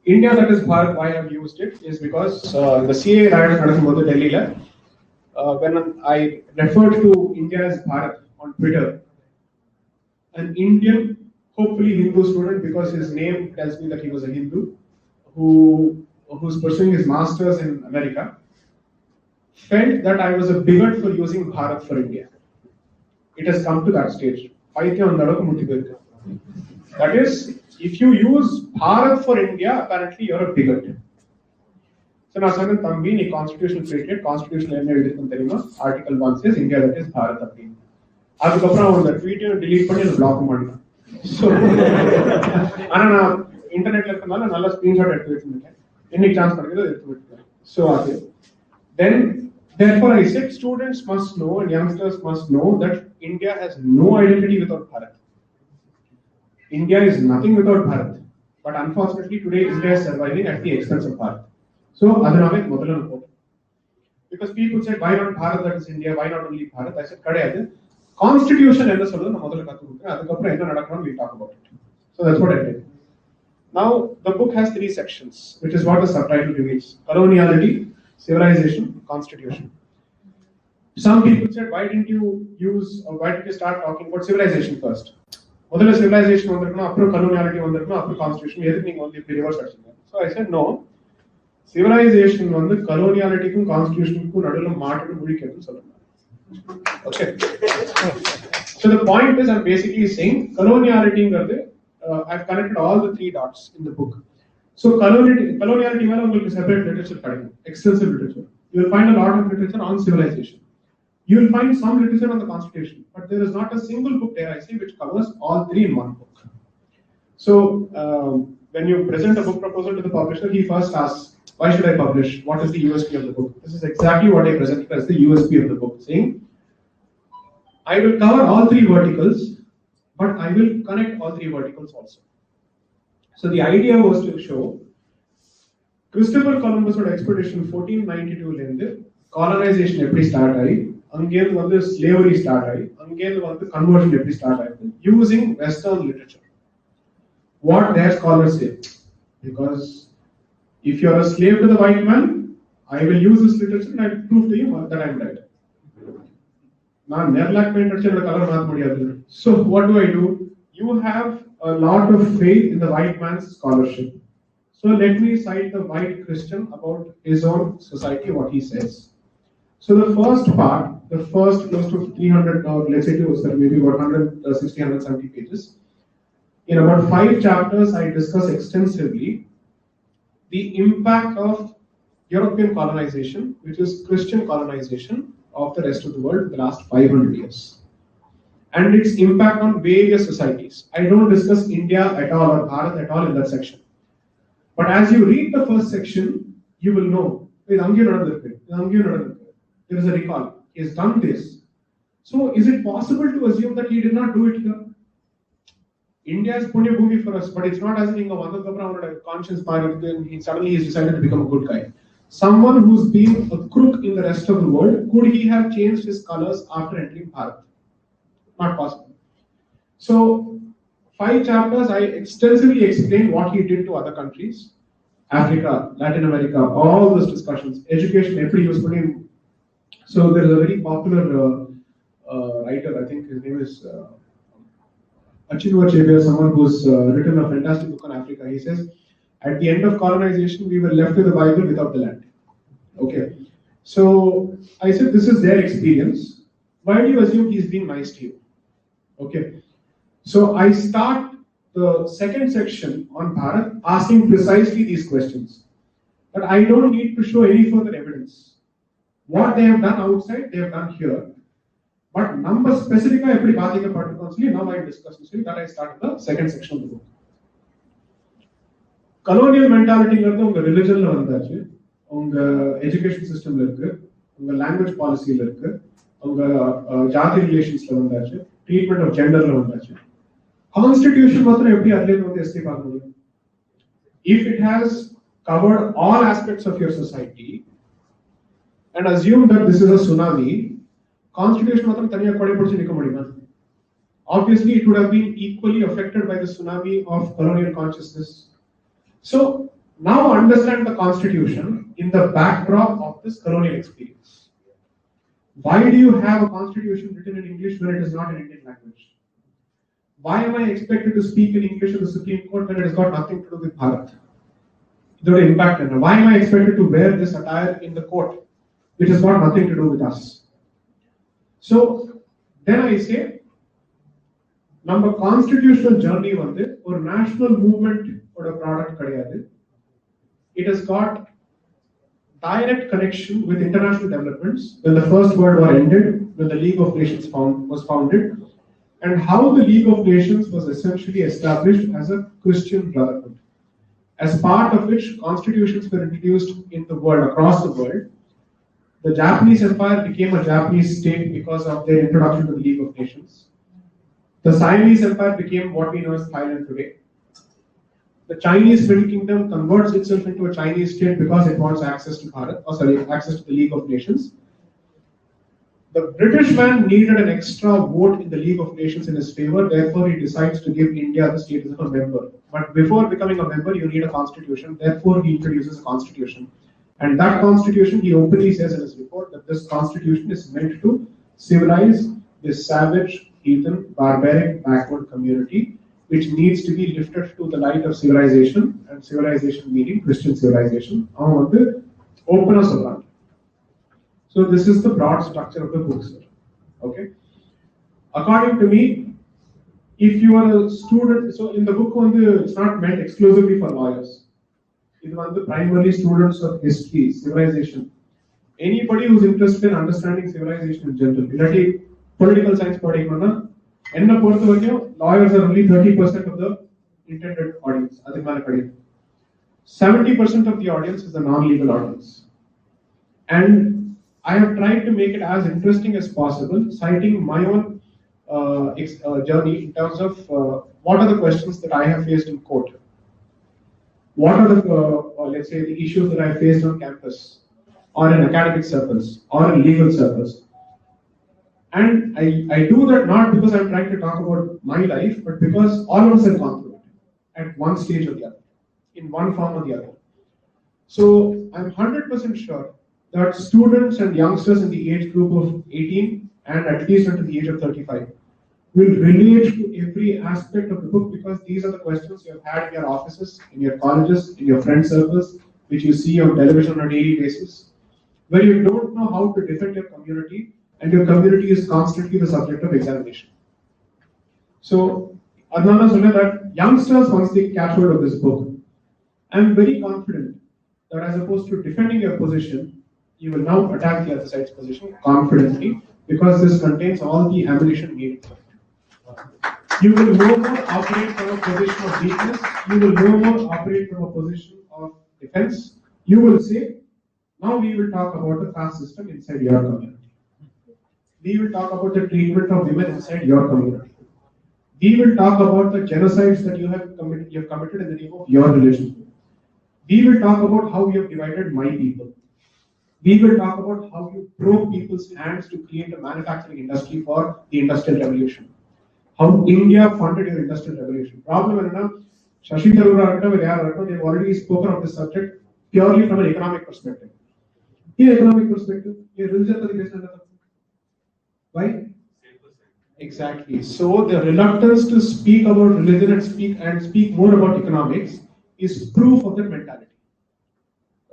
India, that is Bharat, why I have used it is because the CA riots നടക്കുമ്പോൾ Delhi when I referred to India as Bharat on Twitter, an Indian, hopefully Hindu student, because his name tells me that he was a Hindu, who's pursuing his masters in America, felt that I was a bigot for using Bharat for India. It has come to that stage. That is, if you use Bharat for India, apparently you're a bigot. So now certain Tambi, a constitutional created, constitutional article 1 says India, that is Bharat Appeal. அதுக்கப்புறம் அந்த ட்வீட்டை delete பண்ணி அதை black பண்ணிட்டேன். So ஆனால் நான் இன்டர்நெட்ல இருக்கனால நல்ல ஸ்கிரீன்ஷாட் எடுத்து வச்சிருக்கேன். இன்னைக்கு சான்ஸ் கிடைக்கிறது எடுத்து வச்சிருக்கேன். ஸோ அது தென் therefore I said students must know and youngsters must know that India has no identity without Bharat. India is nothing without Bharat. But unfortunately today India is surviving at the expense of Bharat. So adhanave modala important. Because people said why not Bharat, that is India, why not only Bharat? I said kadayadu. Constitution enna solradhu na modala kattu kodukren, adukapra enna nadakkanum we talk about it. So that's what I did. Now the book has 3 sections, which is what the subtitle reveals: coloniality, civilization, constitution. Some people said why didn't you start talking about civilization first? Modala civilization vandirukkom, appo coloniality vandirukkom, appo constitution, edhukku neenga only reverse adichinga. So I said no, civilization vandu coloniality kum constitution kum nadula maatadu mudikadhu solranga. Okay. So the point is, I'm basically saying coloniality I've connected all the 3 dots in the book. So coloniality mela ungalku separate literature kadaidu, extensive literature. You will find a lot of literature on civilization. You will find some literature on the constitution, but there is not a single book, dare I say, which covers all 3 in one book. So when you present a book proposal to the publisher, he first asks, why should I publish? What is the USP of the book? This is exactly what I presented as the USP of the book, saying I will cover all 3 verticals, but I will connect all 3 verticals also. So the idea was to show Christopher Columbus expedition 1492 lende colonization eppadi start aayi, angel vandu slavery start aayi, angel vandu conversion eppadi start aayi, using Western literature. What their scholars say, because if you are a slave to the white man, I will use this literature and I will prove to you that I am right. Now, Nerlac painted color math mudiyadhu. So what do? You have a lot of faith in the white man's scholarship. So let me cite the white Christian about his own society, what he says. So the first part, the first close to 300, or let's say maybe about 160, 170 pages. In about 5 chapters, I discuss extensively the impact of European colonization, which is Christian colonization of the rest of the world in the last 500 years, and its impact on various societies. I don't discuss India at all or Bharat at all in that section. But as you read the first section, you will know there is a recall. He has done this. So is it possible to assume that he did not do it here? India is Punya Bhumi for us, but it's not as if conscience and suddenly he's decided to become a good guy. Someone who's been a crook in the rest of the world, could he have changed his colors after entering Bharat? Not possible. So 5 chapters, I extensively explain what he did to other countries, Africa, Latin America, all those discussions, education, every useful in. So there is a very popular writer, I think his name is Achinua Achebe, someone who's written a fantastic book on Africa. He says, at the end of colonization, we were left with the Bible without the land. Okay. So I said, this is their experience. Why do you assume he's being nice to you? Okay. So I start the second section on Bharat asking precisely these questions. But I don't need to show any further evidence. What they have done outside, they have done here. But number specifically, now I discuss that I started the second section of the book. Colonial mentality உங்க ரிலிஜன்ல வந்தாச்சு, உங்க education சிஸ்டம்ல இருக்கு, உங்க language பாலிசில இருக்கு, உங்க ஜாதி ரிலேஷன்ஸ்ல வந்தாச்சு, ட்ரீட்மெண்ட் ஆஃப் ஜெண்டர்ல வந்தாச்சு. கான்ஸ்டிடியூஷன் மாத்திரம் எப்படி அதுல வந்து எஸ்கேப் ஆக முடியும்? If it has covered all aspects of your society and assume that this is a tsunami, constitution மாத்திரம் தனியா கொடை பிடிச்சு நிக்க முடியுமா? Obviously, it would have been equally affected by the tsunami of colonial consciousness So now understand the constitution in the backdrop of this colonial experience. Why do you have a constitution written in English when it is not in Indian language? Why am I expected to speak in English in the Supreme Court when it has got nothing to do with Bharat? The impact. Why am I expected to wear this attire in the court, which has got nothing to do with us? So then I say, நம்ம constitutional journey வந்து ஒரு national movement ஓட product கிடையாது. It has got direct connection with international developments when the First World War ended, when the League of Nations was founded, and how the League of Nations was essentially established as a Christian brotherhood, as part of which constitutions were introduced in the world, across the world. The Japanese Empire became a Japanese state because of their introduction to the League of Nations. The Siamese Empire became what we know as Thailand today. The Chinese Middle Kingdom converts itself into a Chinese state because it wants access to access to the League of Nations. The British man needed an extra vote in the League of Nations in his favor, therefore he decides to give India the status of a member. But before becoming a member, you need a constitution, therefore he introduces a constitution. And that constitution, he openly says in his report that this constitution is meant to civilize this savage, heathen, barbaric, backward community, which needs to be lifted to the light of civilization, and civilization meaning Christian civilization. Open us around. So this is the broad structure of the book, sir. Okay. According to me, if you are a student, so in the book it's not meant exclusively for lawyers. It was the primarily students of history, civilization. Anybody who's interested in understanding civilization in general, political science படிக்கணும்னா என்ன பொறுத்த வரைக்கும் lawyers are only 30% of the intended audience. அதுக்கு மேல கிடையாது. 70% of the audience is the non-legal audience. And I have tried to make it as interesting as possible, citing my own journey in terms of what are the questions that I have faced in court. What are the, let's say, the issues that I faced on campus, or in academic circles, or in legal circles. And I do that not because I'm trying to talk about my life, but because all of us have gone through it at one stage or the other, in one form or the other. So I'm 100% sure that students and youngsters in the age group of 18 and at least until the age of 35 will relate to every aspect of the book, because these are the questions you have had in your offices, in your colleges, in your friend circles, which you see on television on a daily basis, where you don't know how to defend your community, and your community is constantly the subject of examination. So, Adnana said that youngsters, once they catch hold of this book, I'm very confident that as opposed to defending your position, you will now attack the other side's position confidently, because this contains all the ammunition needed for it. You will no more operate from a position of weakness. You will no more operate from a position of defense. You will say, now we will talk about the caste system inside your community. We will talk about the treatment of women inside your community. We will talk about the genocides that you have committed in the name of your religion. We will talk about how you have divided my people. We will talk about how you broke people's hands to create a manufacturing industry for the Industrial Revolution. How India funded your Industrial Revolution. Problem is, Shashi Tharoor they've already spoken of this subject purely from an economic perspective. In economic perspective, religion. Why? Exactly. So the reluctance to speak about religion and speak more about economics is proof of that mentality.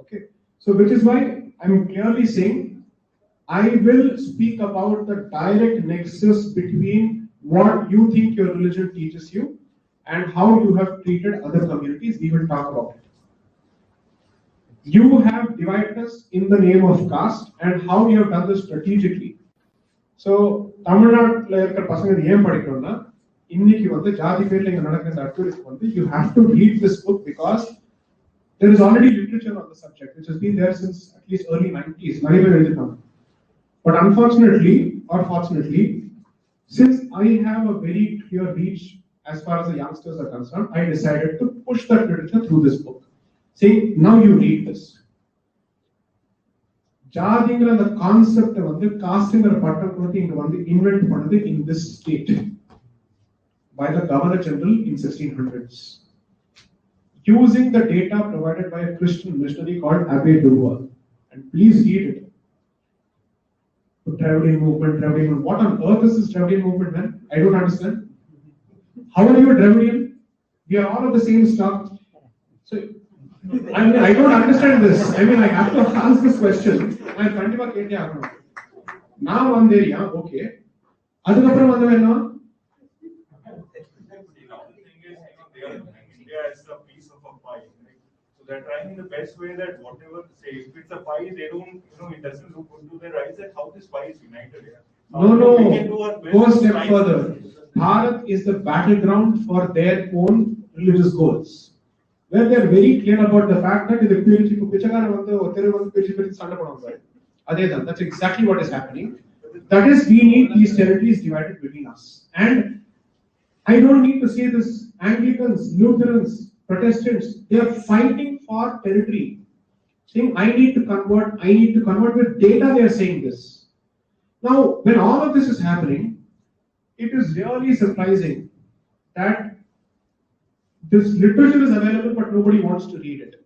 Okay. So which is why I'm clearly saying I will speak about the direct nexus between what you think your religion teaches you and how you have treated other communities. We will talk about it. You have divided us in the name of caste, and how you have done this strategically. So, Tamil Nadu இருக்கிற பசங்க ஏன் படிக்கணும்னா இன்னைக்கு ஜாதி பேர்ல இங்க நடக்கிற activities you have to read this book, because there is already literature on the subject which has been there since at least early 90s. But unfortunately or fortunately, since I have a very clear reach as far as the youngsters are concerned, I decided to push that literature through this book, saying, now you read this. ஜாதிங்கிற அந்த concept காஸ்ட்ங்கிற பட்டம் கொடுத்து இங்க invent பண்ணது in this state by the Governor General in 1600s. using the data provided by a Christian missionary called Abbe Durwal. And please read it. The Dravidian movement. What on earth is this Dravidian movement, man? I don't understand. How are you a Dravidian? We are all of the same stuff. So, I mean, I don't understand this. I mean, I have to ask this question. Now I'm there, yeah, okay. Adukapram vandavena? India is a piece of a pie. Right? So they're trying in the best way that whatever, say, if it's a pie, they don't, it doesn't look good to their eyes that how this pie is united here. No. Go a step further. Bharat is the battleground for their own religious goals. Where they are very clear about the fact that that's exactly what is happening. That is, we need these territories divided between us. And I don't need to say this, Anglicans, Lutherans, Protestants, they are fighting for territory. Saying, I need to convert with data, they are saying this. Now, when all of this is happening, it is really surprising that this literature is available but nobody wants to read it.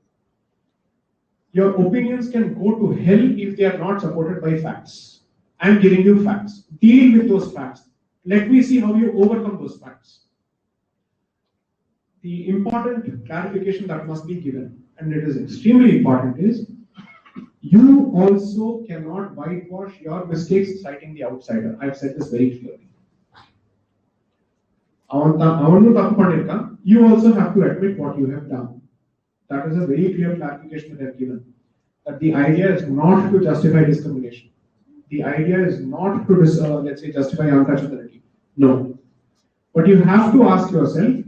Your opinions can go to hell if they are not supported by facts. I am giving you facts. Deal with those facts. Let me see how you overcome those facts. The important clarification that must be given, and it is extremely important, is you also cannot whitewash your mistakes citing the outsider. I've said this very clearly. You also have to admit what you have done. That is a very clear clarification that I have given. That the idea is not to justify discrimination. The idea is not to, let's say, justify untouchability. No. But you have to ask yourself,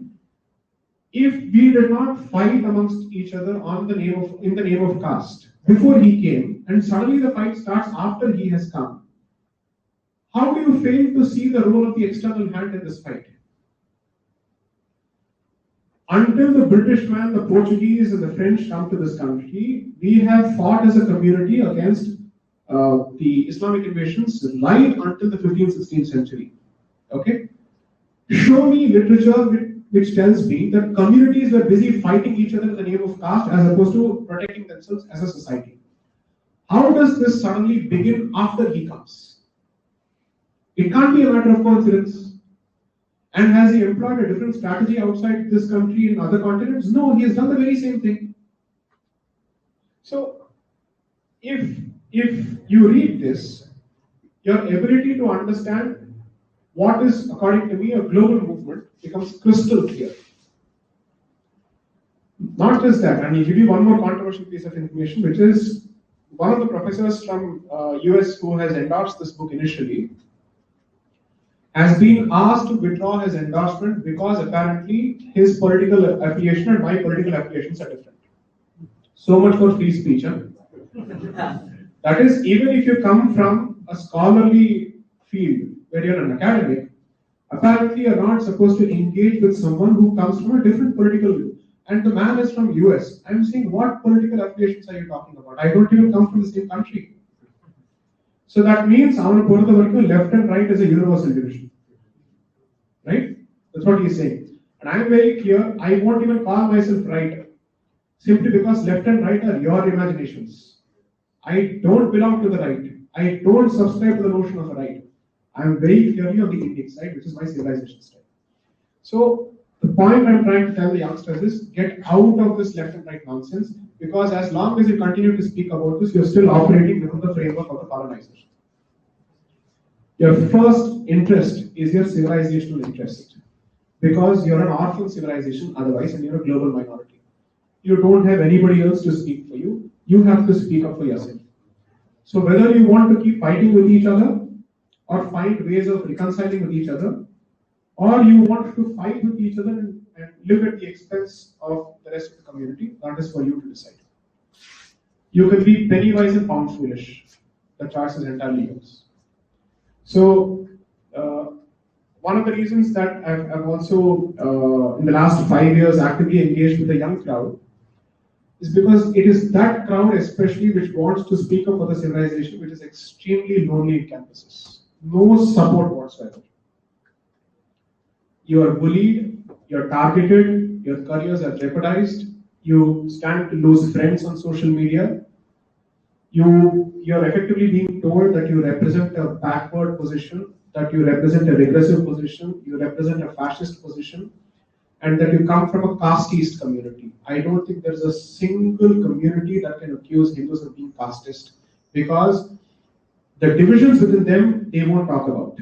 if we did not fight amongst each other in the name of caste before he came, and suddenly the fight starts after he has come, how do you fail to see the role of the external hand in this fight? Until the British man, the Portuguese, and the French come to this country, we have fought as a community against the Islamic invasions right until the 15th, 16th century. Okay? Show me literature which tells me that communities were busy fighting each other in the name of caste as opposed to protecting themselves as a society. How does this suddenly begin after he comes? It can't be a matter of coincidence. And has he employed a different strategy outside this country in other continents? No, he has done the very same thing. So, if you read this, your ability to understand what is, according to me, a global movement becomes crystal clear. Not just that, I will give you one more controversial piece of information, which is one of the professors from US who has endorsed this book initially has been asked to withdraw his endorsement because apparently his political affiliation and my political affiliations are different. So much for free speech. Huh? That is, even if you come from a scholarly field where you're an academic, apparently you're not supposed to engage with someone who comes from a different political view. And the man is from US. I'm saying, what political affiliations are you talking about? I don't even come from the same country. So that means left and right is a universal division. Right? That's what he's saying. And I'm very clear, I won't even call myself right. Simply because left and right are your imaginations. I don't belong to the right. I don't subscribe to the notion of a right. I'm very clearly on the Indic side, which is my civilization side. So the point I'm trying to tell the youngsters is get out of this left and right nonsense, because as long as you continue to speak about this, you're still operating within the framework of the colonizers. Your first interest is your civilizational interest, because you're an orphan civilization otherwise and you're a global minority. You don't have anybody else to speak for you. You have to speak up for yourself. So whether you want to keep fighting with each other or find ways of reconciling with each other, or you want to fight with each other and live at the expense of the rest of the community, that is for you to decide. You can be penny wise and pound foolish. The choice is entirely yours. So, one of the reasons that I've also, in the last 5 years, actively engaged with the young crowd is because it is that crowd especially which wants to speak up for the civilization, which is extremely lonely in campuses. No support whatsoever. You are bullied, you're targeted, your careers are jeopardized, You stand to lose friends on social media. You're effectively being told that you represent a backward position, that you represent a regressive position, you represent a fascist position, and that you come from a casteist community. I don't think there's a single community that can accuse Hindus of being casteist, because the divisions within them they won't talk about.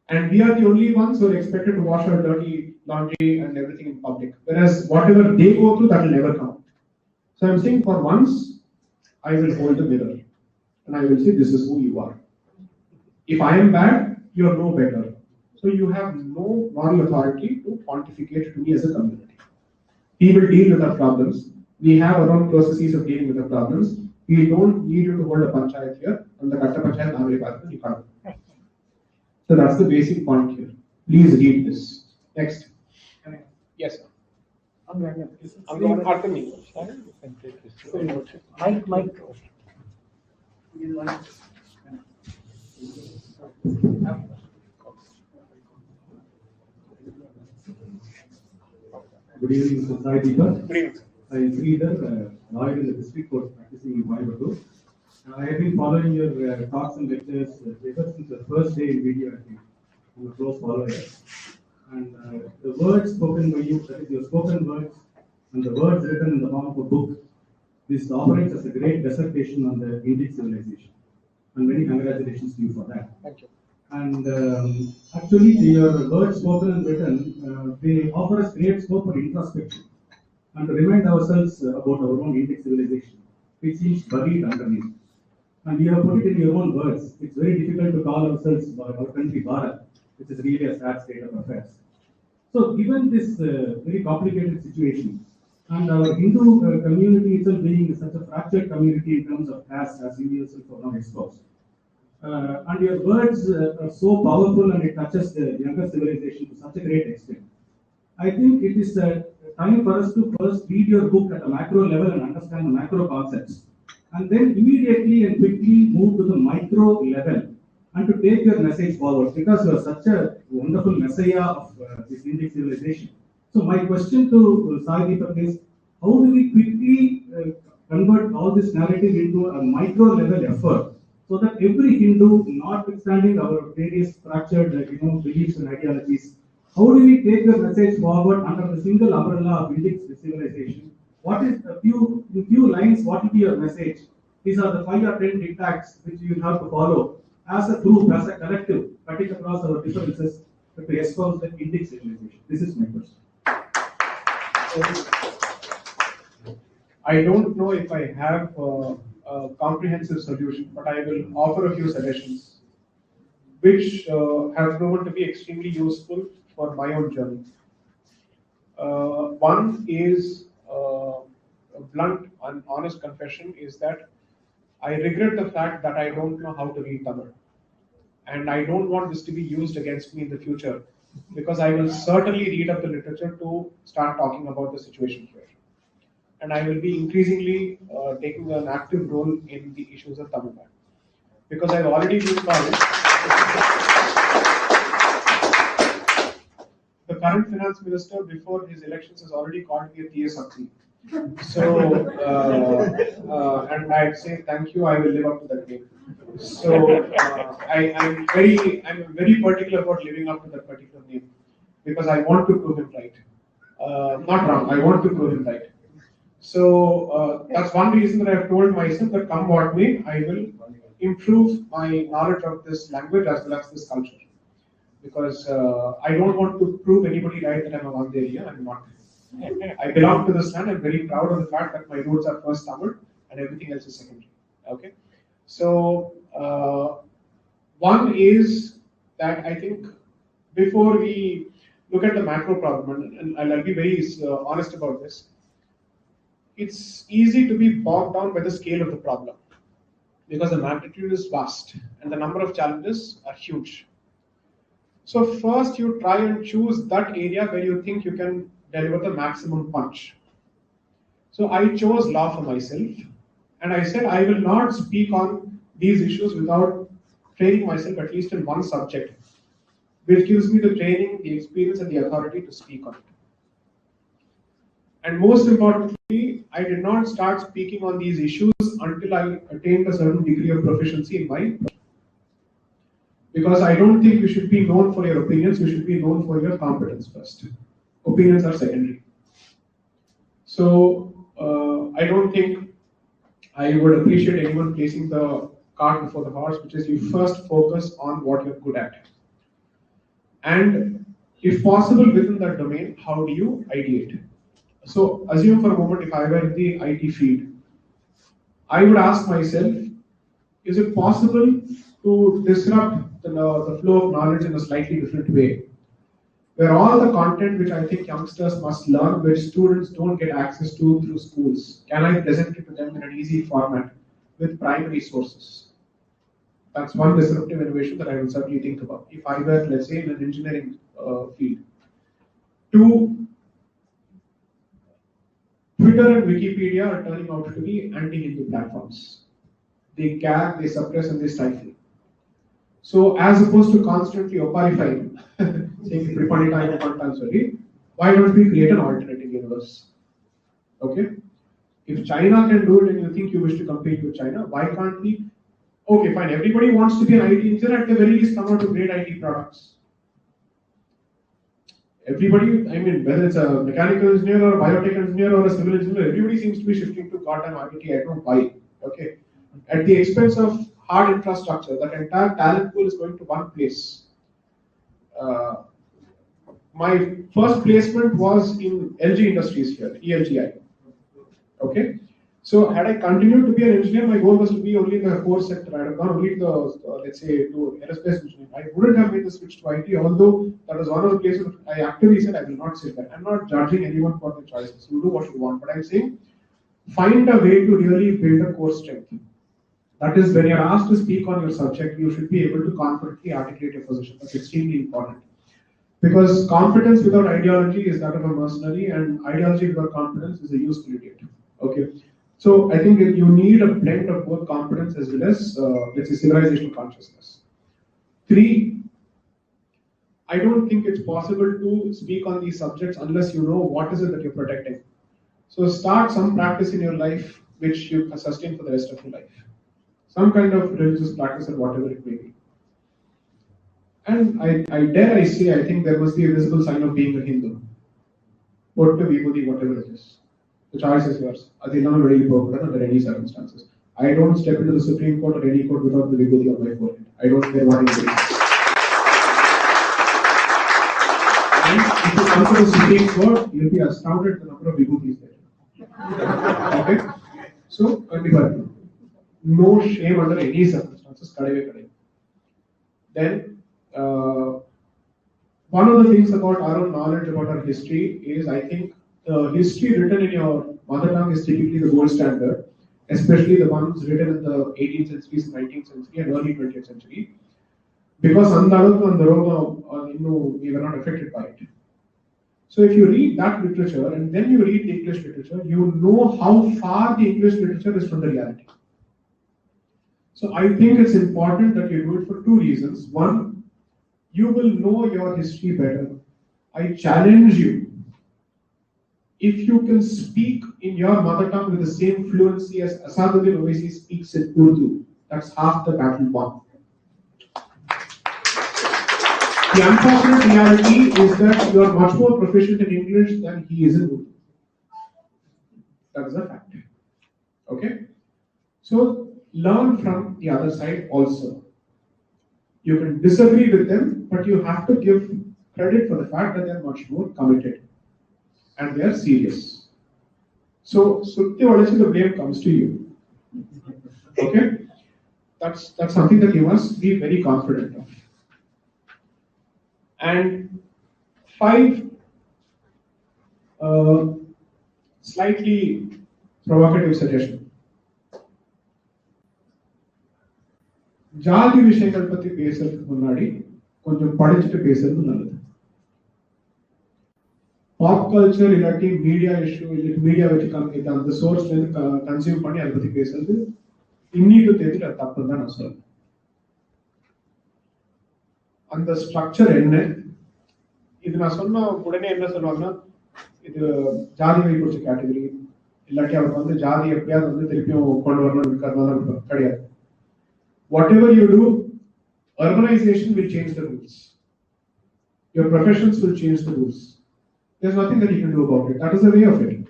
And we are the only ones who are expected to wash our dirty laundry and everything in public. Whereas whatever they go through, that will never come out. So I'm saying for once, I will hold the mirror and I will say, this is who you are. If I am bad, you are no better. So you have no moral authority to pontificate to me as a community. We will deal with our problems. We have our own processes of dealing with the problems. We don't need you to hold a panchayat here. And the Katta Panchayat Namri Bharat, you can't. So that's the basic point here. Please read this. Next. Yes, sir. I'm going after me. Mike. Good evening, Mr. Sai Deepak. Good evening. I am Sridhar, lawyer in the district court practicing in Coimbatore. I have been following your talks and lectures ever since the first day in video, I think. I'm a close follower. And the words spoken by you, that is your spoken words, and the words written in the form of a book, this operates as a great dissertation on the Indic civilization. And many congratulations to you for that. Thank you. And actually, your words spoken and written, they offer us great scope for introspection and to remind ourselves about our own Indic civilization, which seems buried underneath. And you have put it in your own words. It's very difficult to call ourselves our country Bharat, which is really a sad state of affairs. So, given this very complicated situation, and our Hindu community itself being such a fractured community in terms of caste, as you yourself are now exposed, and your words are so powerful and it touches the younger civilization to such a great extent. I think it is time for us to first read your book at a macro level and understand the macro concepts, and then immediately and quickly move to the micro level and to take your message forward, because you are such a wonderful messiah of this Indian civilization. So my question to Sai Deepak is, how do we quickly convert all this narrative into a micro level effort, so that every Hindu, notwithstanding our various fractured beliefs and ideologies, how do we take the message forward under the single umbrella of Indic civilization? What is in few lines, what will be your message? These are the 5 or 10 dictats which you have to follow as a group, as a collective, cutting across our differences to espouse the Indic civilization. This is my question. I don't know if I have a comprehensive solution, but I will offer a few suggestions which have proven to be extremely useful for my own journey. One is a blunt and honest confession is that I regret the fact that I don't know how to read Tamil. And I don't want this to be used against me in the future, because I will certainly read up the literature to start talking about the situation here. And I will be increasingly taking an active role in the issues of Tamil Nadu, because I've already been called. The current finance minister, before his elections, has already called me a TSRC. So, and I'd say thank you. I will live up to that name. So, I'm very particular about living up to that particular name, because I want to prove him right. Not wrong. I want to prove him right. So that's one reason that I have told myself that come what may, I will improve my knowledge of this language as well as this culture, because I don't want to prove anybody right that I'm a Vanderiya. I'm not. I belong to this land. I'm very proud of the fact that my roots are first Tamil and everything else is secondary. Okay. So one is that I think before we look at the macro problem, and I'll be very honest about this, it's easy to be bogged down by the scale of the problem, because the magnitude is vast and the number of challenges are huge. So first you try and choose that area where you think you can deliver the maximum punch. So I chose law for myself, and I said I will not speak on these issues without training myself at least in one subject, which gives me the training, the experience, and the authority to speak on it. And most importantly, I did not start speaking on these issues until I attained a certain degree of proficiency in my, because I don't think you should be known for your opinions, you should be known for your competence first. Opinions are secondary. So I don't think I would appreciate anyone placing the cart before the horse, which is you first focus on what you're good at. And if possible within that domain, how do you ideate? So assume for a moment if I were in the IT field, I would ask myself, is it possible to disrupt the flow of knowledge in a slightly different way? Where all the content which I think youngsters must learn, which students don't get access to through schools, can I present it to them in an easy format with primary sources? That's one disruptive innovation that I will certainly think about if I were, let's say, in an engineering field. Two, Twitter and Wikipedia are turning out to be anti-Hindu platforms. They gag, they suppress, and they stifle. So, as opposed to constantly opifying, saying why don't we create an alternative universe? Okay? If China can do it and you think you wish to compete with China, why can't we? Okay, fine. Everybody wants to be an IT engineer, at the very least come out with great IT products. Everybody, I mean, whether it's a mechanical engineer or a biotech engineer or a civil engineer, everybody seems to be shifting to goddamn IoT. I don't know why. Okay? At the expense of hard infrastructure, that entire talent pool is going to one place. My first placement was in LG Industries here, ELGI. Okay? So had I continued to be an engineer, my goal was to be only in the core sector. I would have gone only to the, let's say, to aerospace engineering. I wouldn't have made the switch to IT, although that was one of the places I actively said I will not sit there. I'm not judging anyone for their choices. You do what you want. But I'm saying, find a way to really build a core strength. That is, when you're asked to speak on your subject, you should be able to confidently articulate your position. That's extremely important. Because confidence without ideology is that of a mercenary, and ideology without confidence is a useful idiot. Okay? So I think you need a blend of both competence as well as, let's say, civilizational consciousness. 3, I don't think it's possible to speak on these subjects unless you know what is it that you're protecting. So start some practice in your life which you can sustain for the rest of your life. Some kind of religious practice or whatever it may be. And I dare I say, I think there must be a visible sign of being a Hindu. Pottu Vibhuti, whatever it is. The choice is yours. That is not very important under any circumstances. I don't step into the Supreme Court or any court without the Vibhuti on my forehead. I don't care what anybody says. And if you come to the Supreme Court, you'll be astounded at the number of Vibhutis there. Okay? So, no shame under any circumstances. Then, one of the things about our own knowledge about our history is, I think, the history written in your mother tongue is typically the gold standard, especially the ones written in the 18th century, 19th century, and early 20th century, because we were not affected by it. So if you read that literature and then you read the English literature, you know how far the English literature is from the reality. So I think it's important that you do it for 2 reasons. One, you will know your history better. I challenge you. If you can speak in your mother tongue with the same fluency as Asaduddin Owaisi speaks in Urdu, that's half the battle won. The unfortunate reality is that you are much more proficient in English than he is in Urdu. That is a fact. Okay? So, learn from the other side also. You can disagree with them, but you have to give credit for the fact that they are much more committed. And they are serious. So, the blame comes to you. Okay? That's something that you must be very confident of. And 5, slightly provocative suggestion. ஜாதி விஷயங்கள் பத்தி பேசுறதுக்கு முன்னாடி கொஞ்சம் படிச்சுட்டு பேசுறது நல்லது. Pop culture இல்லாட்டி மீடியா இஷ்யூ இல்லாட்டி மீடியா வச்சு அந்த சோர்ஸ்ல இருந்து கன்சியூம் பண்ணி அதை பத்தி பேசுறது இன்னைக்கு தெரிஞ்சு அது தப்பு தான் நான் சொல்றேன். அந்த ஸ்ட்ரக்சர் என்ன, இது நான் சொன்ன உடனே என்ன சொல்லுவாங்கன்னா, இது ஜாதி வை பிடிச்ச கேட்டகரி இல்லாட்டி அவருக்கு வந்து ஜாதி எப்படியாவது வந்து திருப்பியும் கொண்டு வரணும் கிடையாது. Whatever you do, urbanization will change the rules. Your professions will change the rules. There's nothing that you can do about it. That is the way of it.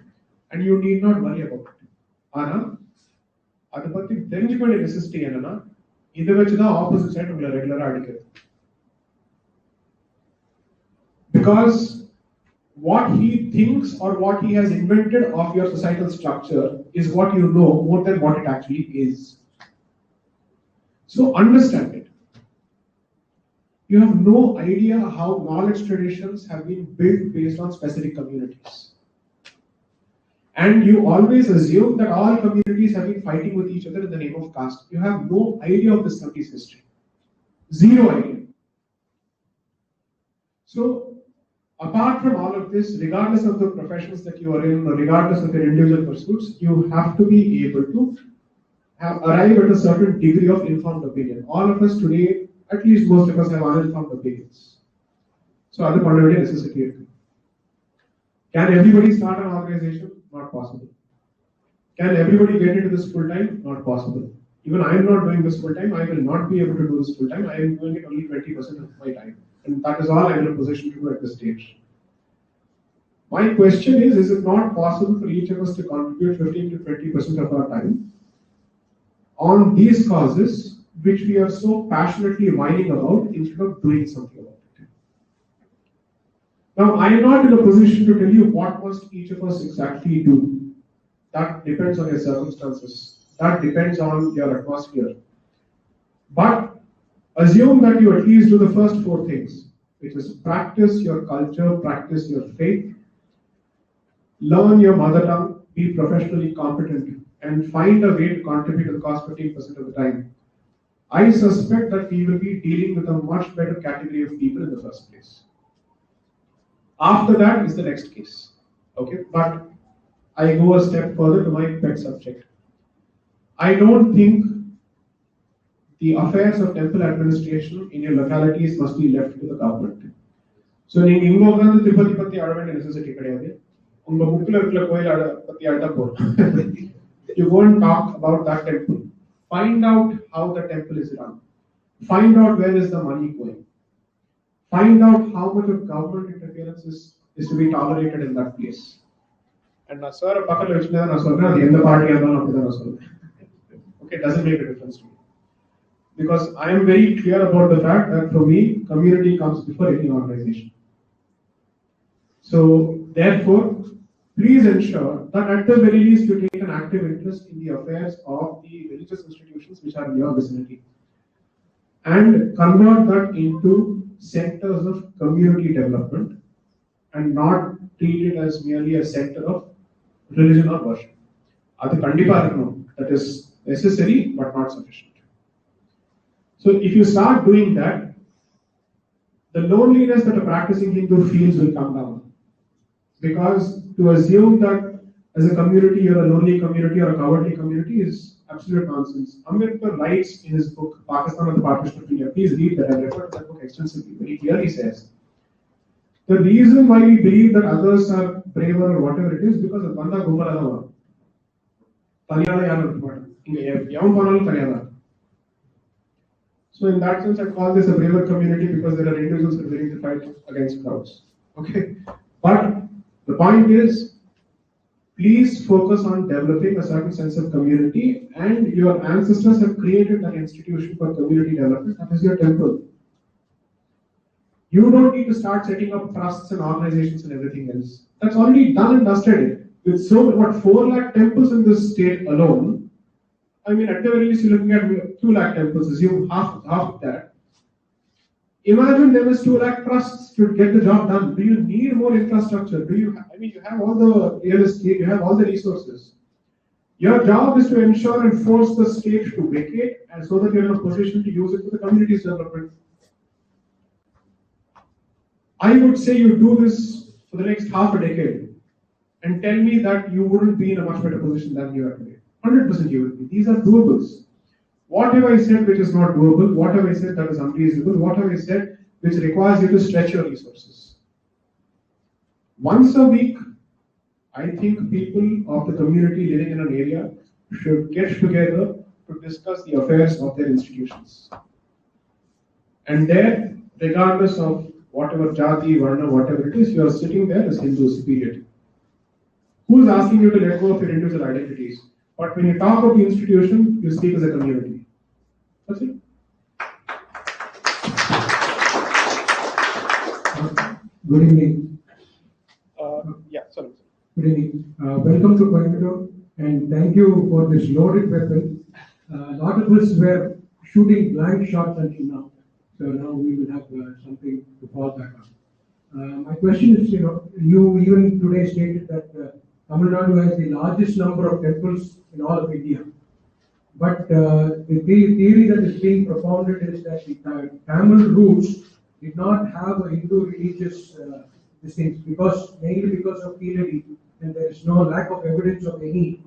And you need not worry about it. ஆனா அதை பத்தி தெரிஞ்சுக்க வேண்டிய necessity என்னன்னா இதை வச்சுதான் opposite side உங்களை ரெகுலரா அடிக்கிறது. Because what he thinks or what he has invented of your societal structure is what you know more than what it actually is. So understand it. You have no idea how knowledge traditions have been built based on specific communities. And you always assume that all communities have been fighting with each other in the name of caste. You have no idea of this country's history. Zero idea. So, apart from all of this, regardless of the professions that you are in, or regardless of your individual pursuits, you have to be able to arrive at a certain degree of informed opinion. All of us today, at least most of us, have uninformed opinions. So, that's a fundamental necessity. Can everybody start an organization? Not possible. Can everybody get into this full time? Not possible. Even I am not doing this full time. I will not be able to do this full time. I am doing it only 20% of my time. And that is all I am in a position to do at this stage. My question is it not possible for each of us to contribute 15 to 20% of our time on these causes which we are so passionately whining about instead of doing something about it? Now, I am not in a position to tell you what must each of us exactly do. That depends on your circumstances. That depends on your atmosphere. But assume that you at least do the first 4 things, which is practice your culture, practice your faith, learn your mother tongue, be professionally competent, and find a way to contribute to the cause 15% of the time. I suspect that we will be dealing with a much better category of people in the first place. After that is the next case. Okay, but I go a step further to my pet subject. I don't think the affairs of temple administration in your localities must be left to the government. So, நீங்க இங்க உட்கார்ந்து திருப்பதி பத்தி அழ வேண்டிய necessity கிடையாது. உங்க புக்ல இருக்கிற கோயில் பத்தி அழுதா போதும். You go and talk about that temple. Find out how the temple is run. Find out where is the money going. Find out how much of government interference is to be tolerated in that place. And na sir பக்கத்துல வச்சினா நான் சொல்றேன் அது எந்த பார்ட்டியா இருந்தாலும் அப்படிதான் நான் சொல்றேன். Okay, it doesn't make a difference to me. Because I am very clear about the fact that for me, community comes before any organization. So, therefore, please ensure that at the very least you take an active interest in the affairs of the religious institutions which are in your vicinity. And convert that into centers of community development and not treat it as merely a center of religion or worship. That is necessary but not sufficient. So if you start doing that, the loneliness that a practicing Hindu feels will come down. Because to assume that as a community you're a lonely community or a cowardly community is absolute nonsense. Ambedkar writes in his book, Pakistan and the Partition of India, please read that, I referred to that book extensively, very clearly says, the reason why we believe that others are braver or whatever it is, because of Banda Gumara. So in that sense, I call this a braver community because there are individuals who are willing to fight against crowds. Okay? But the point is, please focus on developing a certain sense of community, and your ancestors have created that institution for community development, that is your temple. You don't need to start setting up trusts and organizations and everything else. That's already done and dusted. With 4 lakh temples in this state alone, I mean, at the very least, you're looking at 2 lakh temples, assume half of that. Imagine there was 2 lakh trusts to get the job done. Do you need more infrastructure? You have all the real estate, you have all the resources. Your job is to ensure and force the state to vacate, and so that you're in a position to use it for the community's development. I would say you do this for the next half a decade, and tell me that you wouldn't be in a much better position than you are today. 100% you will be. These are doables. What have I said which is not doable? What have I said that is unreasonable? What have I said which requires you to stretch your resources? Once a week, I think people of the community living in an area should get together to discuss the affairs of their institutions. And there, regardless of whatever jati, varna, whatever it is, you are sitting there as Hindus, period. Who is asking you to let go of your individual identities? But when you talk about the institution, you speak as a community. That's it. Good evening. Yeah, sorry. Good evening. Welcome to Coimbatore and thank you for this loaded weapon. A lot of us were shooting blank shots until now. So now we will have something to fall back on. My question is, you even today stated that Tamil Nadu has the largest number of temples in all of India. But the theory that is being propounded is that the Tamil roots did not have a Hindu religious things mainly because of Keeladi, and there is no lack of evidence of any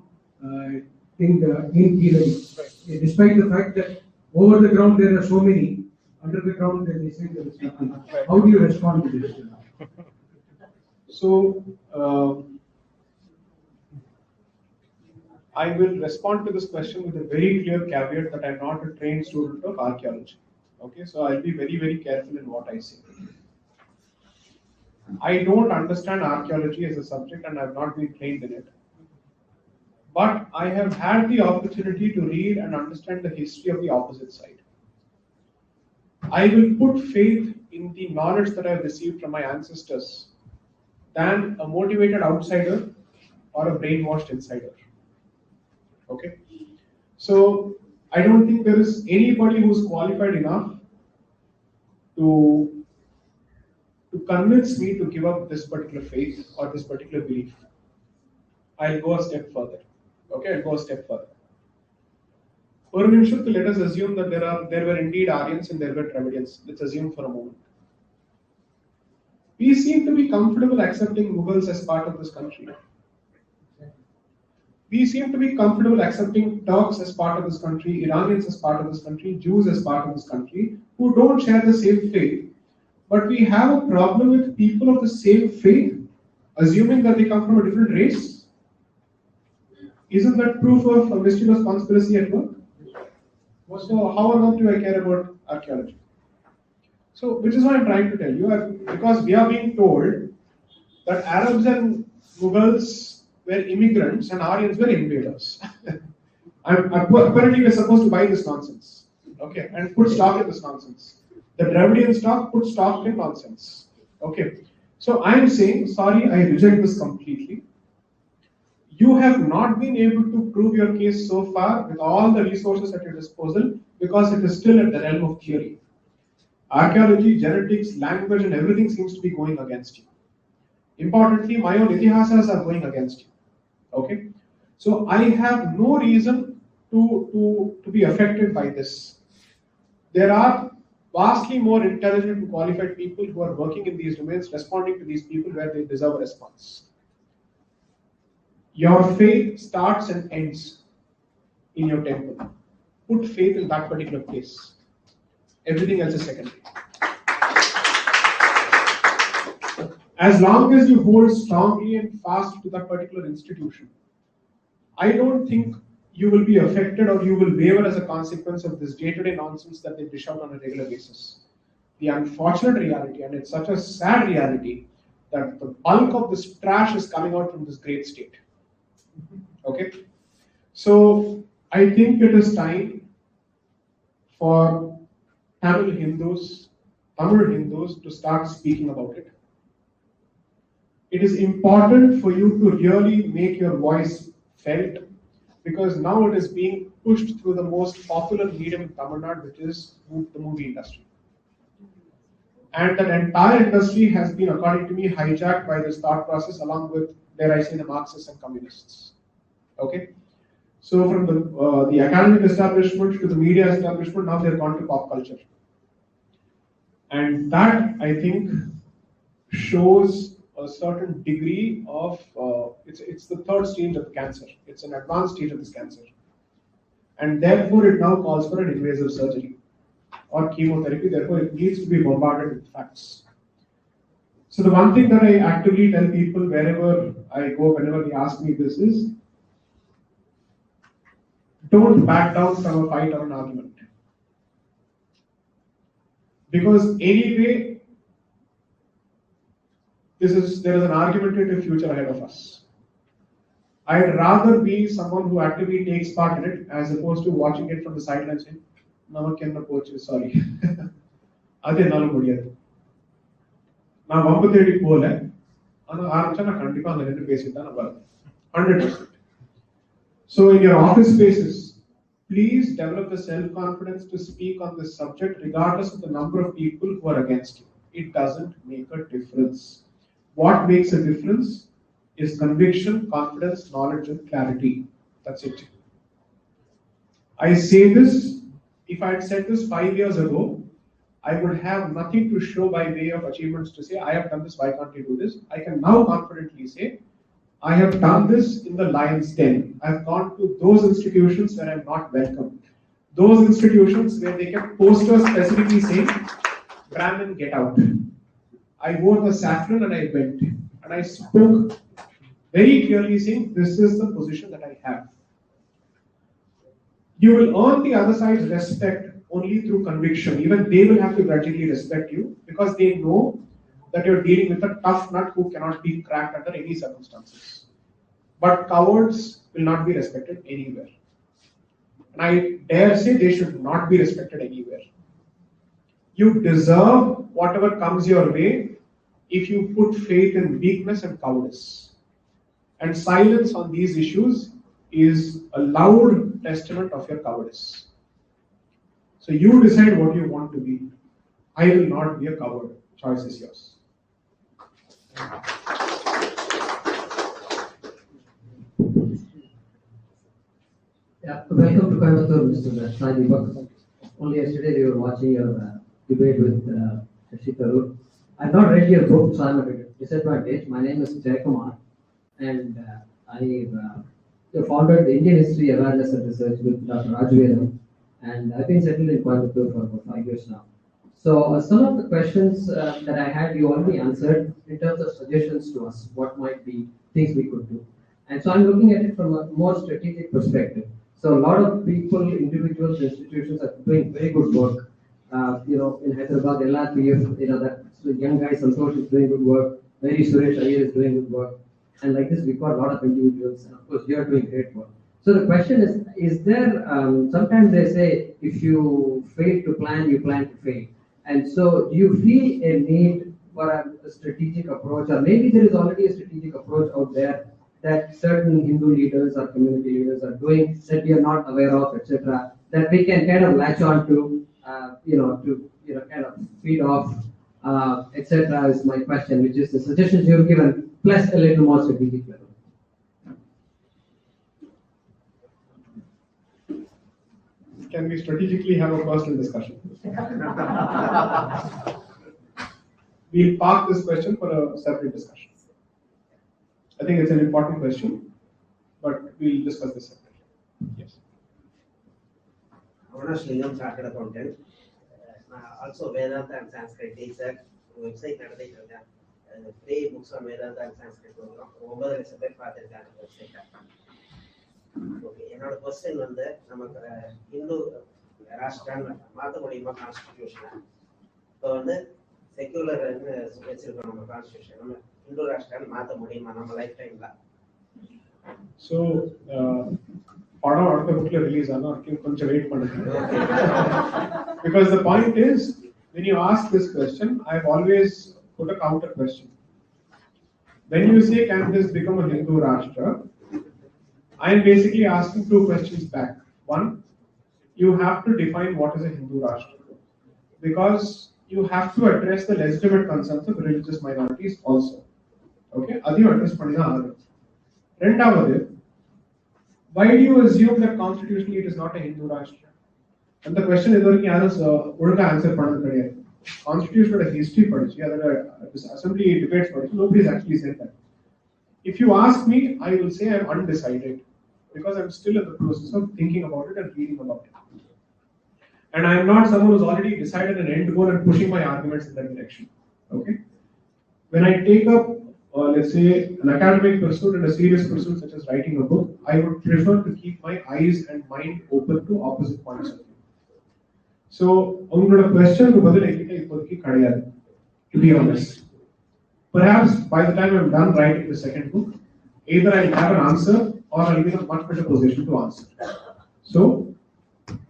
thing in Keeladi. Despite the fact that over the ground there are so many, under the ground they say there is nothing. How do you respond to this? So, I will respond to this question with a very clear caveat that I'm not a trained student of archaeology. Okay, so I'll be very, very careful in what I say. I don't understand archaeology as a subject and I've not been trained in it. But I have had the opportunity to read and understand the history of the opposite side. I will put faith in the knowledge that I've received from my ancestors than a motivated outsider or a brainwashed insider. Okay? So, I don't think there is anybody who's qualified enough to convince me to give up this particular faith or this particular belief. I'll go a step further. Okay, I'll go a step further. For Nimshut, let us assume that there were indeed Aryans and there were Dravidians. Let's assume for a moment. We seem to be comfortable accepting Mughals as part of this country. We seem to be comfortable accepting Turks as part of this country, Iranians as part of this country, Jews as part of this country, who don't share the same faith. But we have a problem with people of the same faith, assuming that they come from a different race. Isn't that proof of a mischievous conspiracy at work? So how on earth do I care about archaeology? So, which is what I'm trying to tell you, because we are being told that Arabs and Mughals were immigrants and Aryans were invaders. Apparently, we're supposed to buy this nonsense, okay, and put stock in this nonsense. The Dravidian stock, put stock in nonsense, okay. So I'm saying, sorry, I reject this completely. You have not been able to prove your case so far with all the resources at your disposal because it is still at the realm of theory. Archaeology, genetics, language, and everything seems to be going against you. Importantly, my own itihasas are going against you. Okay? So I have no reason to be affected by this. There are vastly more intelligent and qualified people who are working in these domains, responding to these people where they deserve a response. Your faith starts and ends in your temple. Put faith in that particular place. Everything else is secondary. As long as you hold strongly and fast to that particular institution, I don't think you will be affected or you will waver as a consequence of this day-to-day nonsense that they dish out on a regular basis. The unfortunate reality, and it's such a sad reality, that the bulk of this trash is coming out from this great state. Okay? So, I think it is time for Tamil Hindus to start speaking about it. It is important for you to really make your voice felt because now it is being pushed through the most popular medium in Tamil Nadu, which is the movie industry. And that entire industry has been, according to me, hijacked by this thought process along with, dare I say, the Marxists and communists. Okay? So from the academic establishment to the media establishment, now they've gone to pop culture. And that, I think, shows a certain degree of, it's the third stage of the cancer. It's an advanced stage of this cancer. And therefore, it now calls for an invasive surgery or chemotherapy. Therefore, it needs to be bombarded with facts. So the one thing that I actively tell people wherever I go whenever he asks me this is, don't back down from a fight or an argument. Because anyway, there is an argumentative future ahead of us. I'd rather be someone who actively takes part in it as opposed to watching it from the sidelines saying, Namakenna pochu, sorry. Ade nalu mudiyadu. நான் வம்பு தேடி போல ஆனா ஆரம்பிச்சா நான் கண்டிப்பா அந்த ரெண்டு பேசிட்டு தான் நான் வருவேன் 100%. So in your office spaces, please develop the self-confidence to speak on this subject regardless of the number of people who are against you. It doesn't make a difference. What makes a difference is conviction, confidence, knowledge and clarity. That's it. I say this, if I had said this 5 years ago, I would have nothing to show by way of achievements to say, I have done this, why can't you do this? I can now confidently say, I have done this in the lion's den. I've gone to those institutions where I'm not welcome. Those institutions where they kept posters specifically saying, Brahmin, get out. I wore the saffron and I went. And I spoke very clearly saying, this is the position that I have. You will earn the other side's respect only through conviction. Even they will have to grudgingly respect you because they know that you're dealing with a tough nut who cannot be cracked under any circumstances. But cowards will not be respected anywhere. And I dare say they should not be respected anywhere. You deserve whatever comes your way if you put faith in weakness and cowardice. And silence on these issues is a loud testament of your cowardice. So you decide what you want to be. I will not be a coward. Choice is yours. Yeah, welcome to Coimbatore, Mr. Sai Deepak. Only yesterday we were watching your debate with Shashi Tharoor. I've not read your book, so I'm at a disadvantage. My name is Jayakumar, and I founded the Indian History Awareness and Research with Dr. Rajavedam, and I've been settled in Coimbatore for about 5 years now. So some of the questions that I had, you already answered in terms of suggestions to us, what might be things we could do. And so I'm looking at it from a more strategic perspective. So a lot of people, individuals, institutions are doing very good work. In Hyderabad, LRPF, that young guy Santosh is doing good work. Very Suresh Iyer is doing good work. And like this, we've got a lot of individuals, and of course, you are doing great work. So the question is there, sometimes they say, if you fail to plan, you plan to fail. And so do you feel a need for a strategic approach, or maybe there is already a strategic approach out there that certain Hindu leaders or community leaders are doing that we are not aware of, etc., that we can kind of latch on to, kind of feed off, etc., is my question, which is the suggestions you've given, plus a little more strategic level. Can we strategically have a personal discussion? We'll park this question for a separate discussion. I think it's an important question, but we'll discuss this separately. Yes. Avanash Lingam, Chartered Accountant. Also Vedanta and Sanskrit teacher. Website நடத்திட்டு free books on Vedanta and Sanskrit program. 9 லட்சம் பேர் பார்த்திருக்காங்க website. Okay, என்னோட question நமக்கு இந்து ராஷ்டிரம் மாத்த முடியுமா constitution? இப்போ secular வச்சிருக்கோம் நம்ம கான்ஸ்டிடியூஷன், நம்ம இந்து ராஷ்டிரம் மாத்த முடியுமா நம்ம லைஃப் டைம்ல? So படம் அடுத்த புக்ல ரிலீஸ் ஆனா கொஞ்சம் வெயிட் பண்ணுங்க. Because the point is, when you ask this question, I've always put a counter question. When you say, can this become a Hindu Rashtra? I am basically asking two questions back. One, you have to define what is a Hindu Rashtra, because you have to address the legitimate concerns of religious minorities also. Okay, adhiyum address pannina agum. Rendavathu, why do you assume that constitutionally it is not a Hindu Rashtra? And the question is varku yaru olunga answer pannadhu kediyadu. Constitutional history padichi adha assembly debates padichi nobody has actually said that. If you ask me, I will say I'm undecided because I'm still in the process of thinking about it and reading about it. And I am not someone who's already decided an end goal and pushing my arguments in that direction. Okay? When I take up let's say, an academic pursuit and a serious pursuit such as writing a book, I would prefer to keep my eyes and mind open to opposite points of view. So, உங்களோட questionக்கு பதில் என்கிட்ட இப்போதைக்கு கிடையாது, to be honest. Perhaps by the time I'm done writing the second book, either I'll have an answer or I'll be in a much better position to answer. So,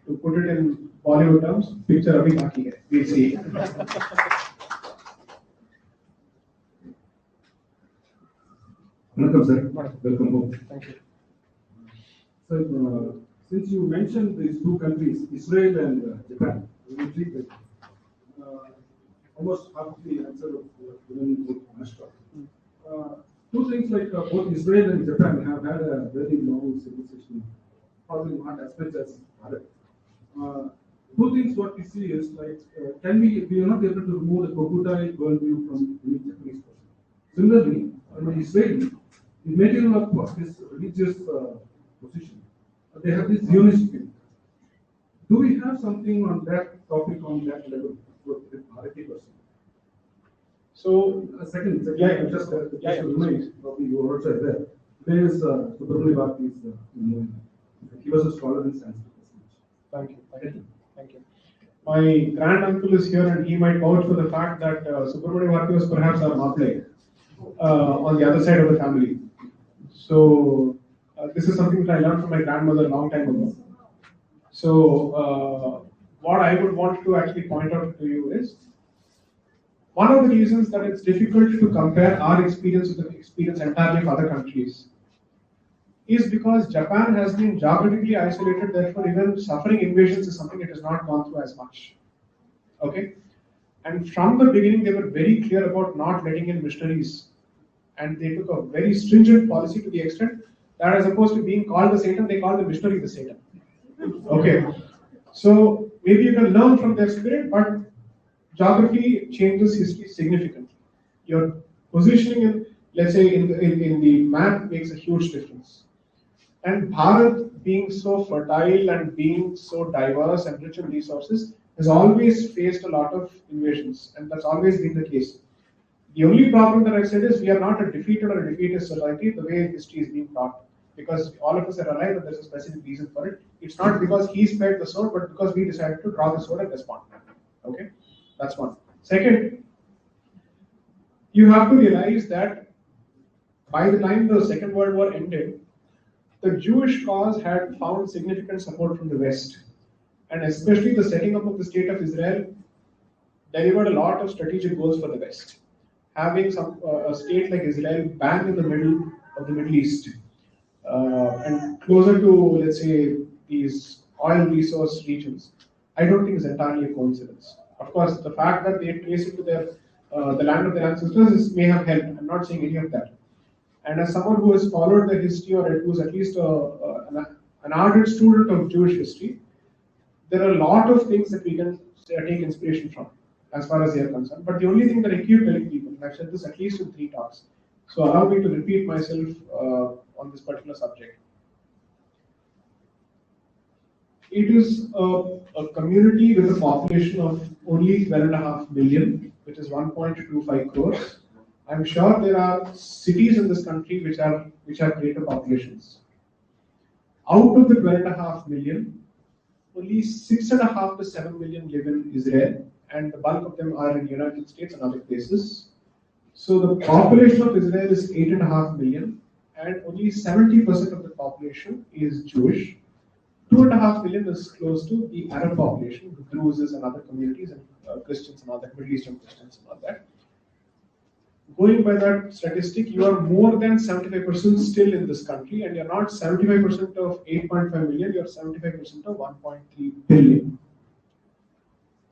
to put it in Bollywood terms, picture abhi baki hai. We'll see. Welcome, sir. Welcome home. Thank you. Sir, since you mentioned these two countries, Israel and Japan, we will treat them. Almost half the answer of given with Ashtra. Two things like both Israel and Japan have had a very long civilization, probably not as much as Bharat. Two things what we see is like, we are not able to remove the crocodile worldview from the Japanese person. Similarly, an Israeli, the material of this religious position, they have this Zionist view. Do we have something on that topic on that level with Bharati person? So, Second, Yeah, just yeah, to remind, probably you were also there. There is Subramani Bharati's movement. He was a scholar in Sanskrit. thank you. Thank you. My grand uncle is here and he might vouch for the fact that Subramani Bharati was perhaps our maple on the other side of the family. So, this is something that I learned from my grandmother a long time ago. So, what I would want to actually point out to you is, one of the reasons that it's difficult to compare our experience with the experience entirely of other countries is because Japan has been geographically isolated, therefore even suffering invasions is something it has not gone through as much. Okay? And from the beginning they were very clear about not letting in missionaries. And they took a very stringent policy to the extent that as opposed to being called the Satan, they called the missionary the Satan. Okay? So maybe you can learn from their spirit, but geography changes history significantly. Your positioning in, let's say, in the map makes a huge difference. And Bharat, being so fertile and being so diverse and rich in resources, has always faced a lot of invasions, and that's always been the case. The only problem that I said is we are not a defeated or a defeatist society the way history is being taught, because all of us are alive and there's a specific reason for it. It's not because he spared the sword, but because we decided to draw the sword and respond. Okay? That's one. Second, you have to realize that by the time the Second World War ended, the Jewish cause had found significant support from the West. And especially the setting up of the State of Israel delivered a lot of strategic goals for the West. Having a state like Israel bang in the middle of the Middle East and closer to, let's say, these oil resource regions, I don't think is entirely a coincidence. Of course, the fact that they trace it to the land of their ancestors may have helped. I'm not saying any of that. And as someone who has followed the history or who's at least an ardent student of Jewish history, there are a lot of things that we can take inspiration from as far as they are concerned. But the only thing that I keep telling people, and I've said this at least in 3 talks, so allow me to repeat myself on this particular subject. It is a community with a population of only 12.5 million, which is 1.25 crores. I'm sure there are cities in this country which have greater populations. Out of the 12.5 million, only 6.5 to 7 million live in Israel, and the bulk of them are in the United States and other places. So the population of Israel is 8.5 million, and only 70% of the population is Jewish. 2.5 million is close to the Arab population, Druze and other communities, and Christians and other Middle Eastern Christians and all that. Going by that statistic, you are more than 75% still in this country, and you're not 75% of 8.5 million, you're 75% of 1.3 billion.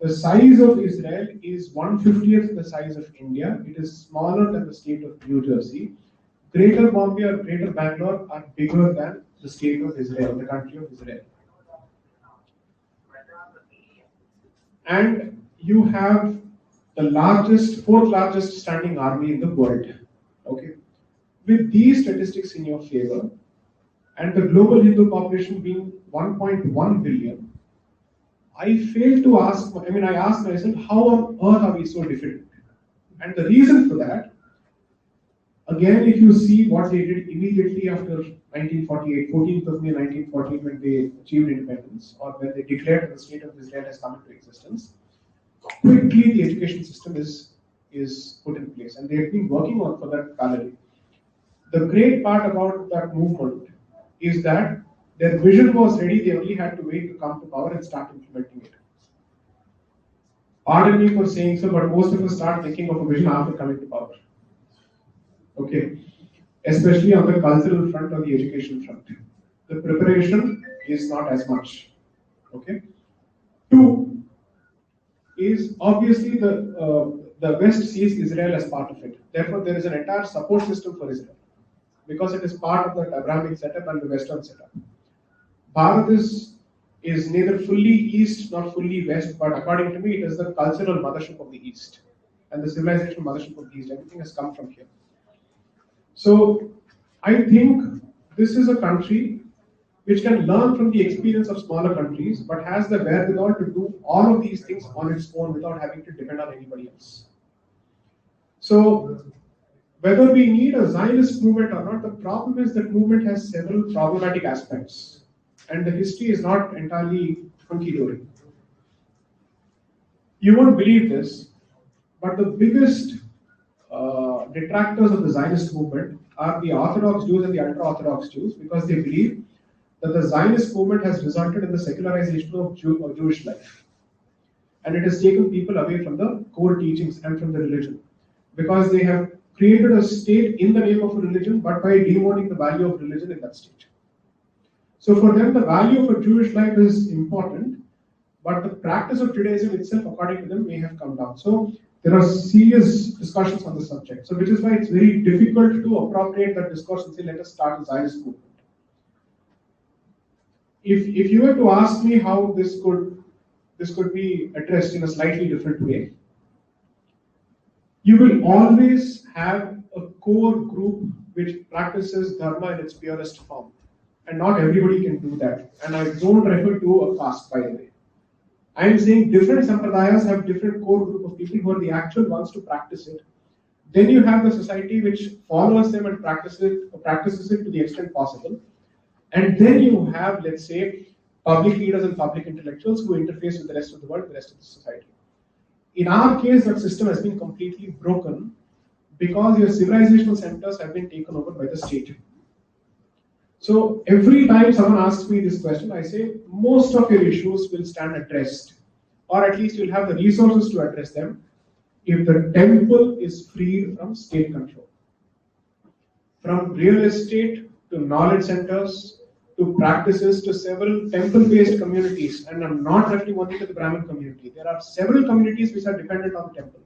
The size of Israel is 1/50th the size of India. It is smaller than the state of New Jersey. Greater Bombay or Greater Bangalore are bigger than the state of Israel, the country of Israel. And you have the fourth largest standing army in the world. Okay, with these statistics in your favor, and the global Hindu population being 1.1 billion, I ask myself, how on earth are we so different? And the reason for that Again, if you see what they did immediately after 1948, 14th of May 1914, when they achieved independence, or when they declared that the state of Israel has come into existence, quickly the education system is put in place, and they have been working on for that parallel. The great part about that movement is that their vision was ready, they only had to wait to come to power and start implementing it. Pardon me for saying so, but most of us start thinking of a vision after coming to power. Okay, especially on the cultural front or the education front. The preparation is not as much. Okay. Two is obviously the West sees Israel as part of it. Therefore, there is an entire support system for Israel because it is part of that Abrahamic setup and the Western setup. Bharat is neither fully East nor fully West, but according to me, it is the cultural mothership of the East and the civilizational mothership of the East. Everything has come from here. So I think this is a country which can learn from the experience of smaller countries, but has the wherewithal to do all of these things on its own without having to depend on anybody else. So whether we need a Zionist movement or not, the problem is that movement has several problematic aspects, and the history is not entirely hunky-dory. You won't believe this, but the biggest detractors of the Zionist movement are the Orthodox Jews and the ultra-Orthodox Jews, because they believe that the Zionist movement has resulted in the secularization of Jewish life. And it has taken people away from the core teachings and from the religion, because they have created a state in the name of a religion, but by demoting the value of religion in that state. So for them, the value of a Jewish life is important, but the practice of Judaism itself, according to them, may have come down. So there are serious discussions on the subject. So which is why it's very difficult to appropriate that discourse and say, let us start a Zionist movement. If you were to ask me how this could be addressed in a slightly different way, you will always have a core group which practices dharma in its purest form. And not everybody can do that. And I don't refer to a caste, by the way. I am saying different sampradayas have different core group of people who are the actual ones to practice it. Then you have the society which follows them and practices it to the extent possible. And then you have, let's say, public leaders and public intellectuals who interface with the rest of the world, the rest of the society. In our case, that system has been completely broken because your civilizational centers have been taken over by the state. So every time someone asks me this question, I say most of your issues will stand addressed, or at least you'll have the resources to address them if the temple is freed from state control. From real estate to knowledge centers to practices to several temple-based communities, and I'm not referring only to the Brahmin community. There are several communities which are dependent on the temple.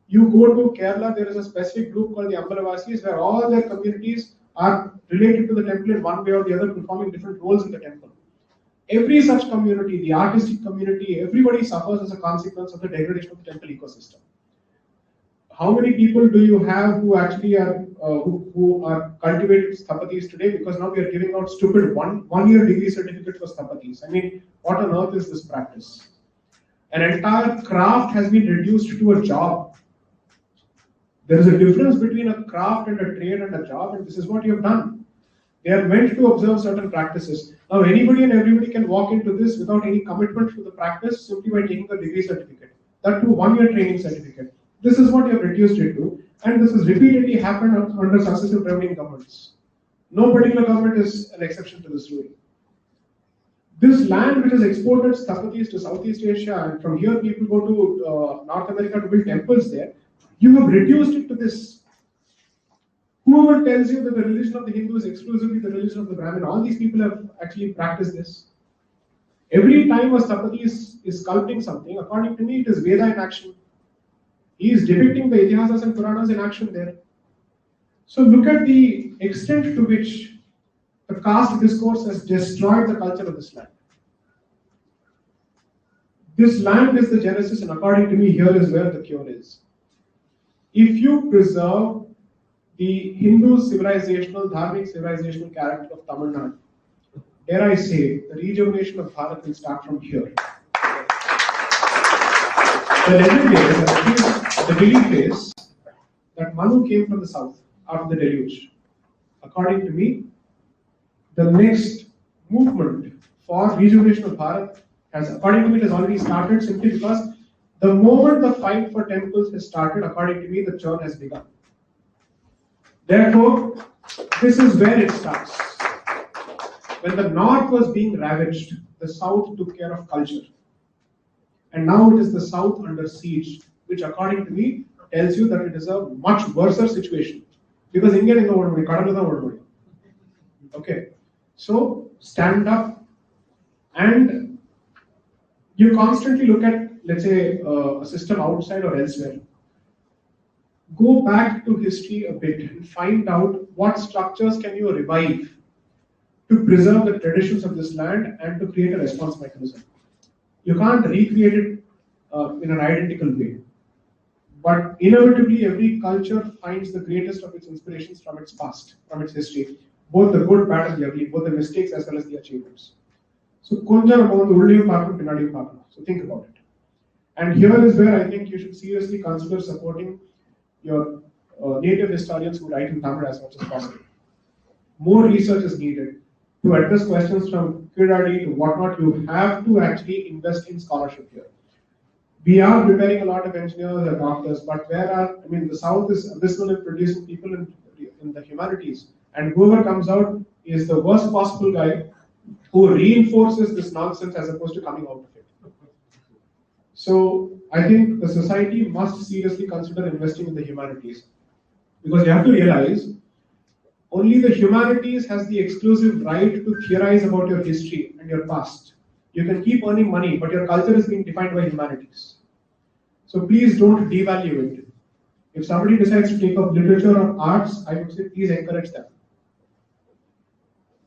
You go to Kerala, there is a specific group called the Ambalavasis where all their communities are related to the temple in one way or the other, performing different roles in the temple. Every such community, the artistic community, everybody suffers as a consequence of the degradation of the temple ecosystem. How many people do you have who actually are who are cultivated sthapatis today? Because now we are giving out stupid one-year degree certificate for sthapatis. I mean, what on earth is this practice? An entire craft has been reduced to a job. There is a difference between a craft and a trade and a job, and this is what you have done. They are meant to observe certain practices. Now, anybody and everybody can walk into this without any commitment to the practice simply by taking a degree certificate. That too, one-year training certificate. This is what you have reduced it to, and this has repeatedly happened under successive Brahmin governments. No particular government is an exception to this rule. This land which has exported sthapatis to Southeast Asia, and from here people go to North America to build temples there, you have reduced it to this. Whoever tells you that the religion of the Hindu is exclusively the religion of the Brahmin, all these people have actually practiced this. Every time a sthapati is sculpting something, according to me, it is Veda in action. He is depicting the Itihasas and Puranas in action there. So look at the extent to which the caste discourse has destroyed the culture of this land. This land is the genesis, and according to me, here is where the cure is. If you preserve the Hindu civilizational, Dharmic civilizational character of Tamil Nadu, dare I say, the rejuvenation of Bharat will start from here. The legend is, the belief is, that Manu came from the south. after the deluge. According to me, the next movement for rejuvenation of Bharat has, according to me, it has already started simply because the moment the fight for temples has started, according to me, the churn has begun. Therefore, this is where it starts. When the north was being ravaged, the south took care of culture. And now it is the south under siege, which according to me tells you that it is a much worse situation. Because India is the Okay. So stand up, and you constantly look at, let's say, a system outside or elsewhere. Go back to history a bit and find out what structures can you revive to preserve the traditions of this land and to create a response mechanism. You can't recreate it in an identical way. But inevitably, every culture finds the greatest of its inspirations from its past, from its history, both the good, bad, and the ugly, both the mistakes as well as the achievements. So, so think about it. And here is where I think you should seriously consider supporting your native historians who write in Tamil as much as possible. More research is needed to address questions from Kiradi to whatnot. You have to actually invest in scholarship here. We are preparing a lot of engineers and doctors, but the South is abysmal in producing people in the humanities. And whoever comes out is the worst possible guy who reinforces this nonsense as opposed to coming out of it. So I think the society must seriously consider investing in the humanities. Because you have to realize, only the humanities has the exclusive right to theorize about your history and your past. You can keep earning money, but your culture is being defined by humanities. So please don't devalue it. If somebody decides to take up literature or arts, I would say please encourage them.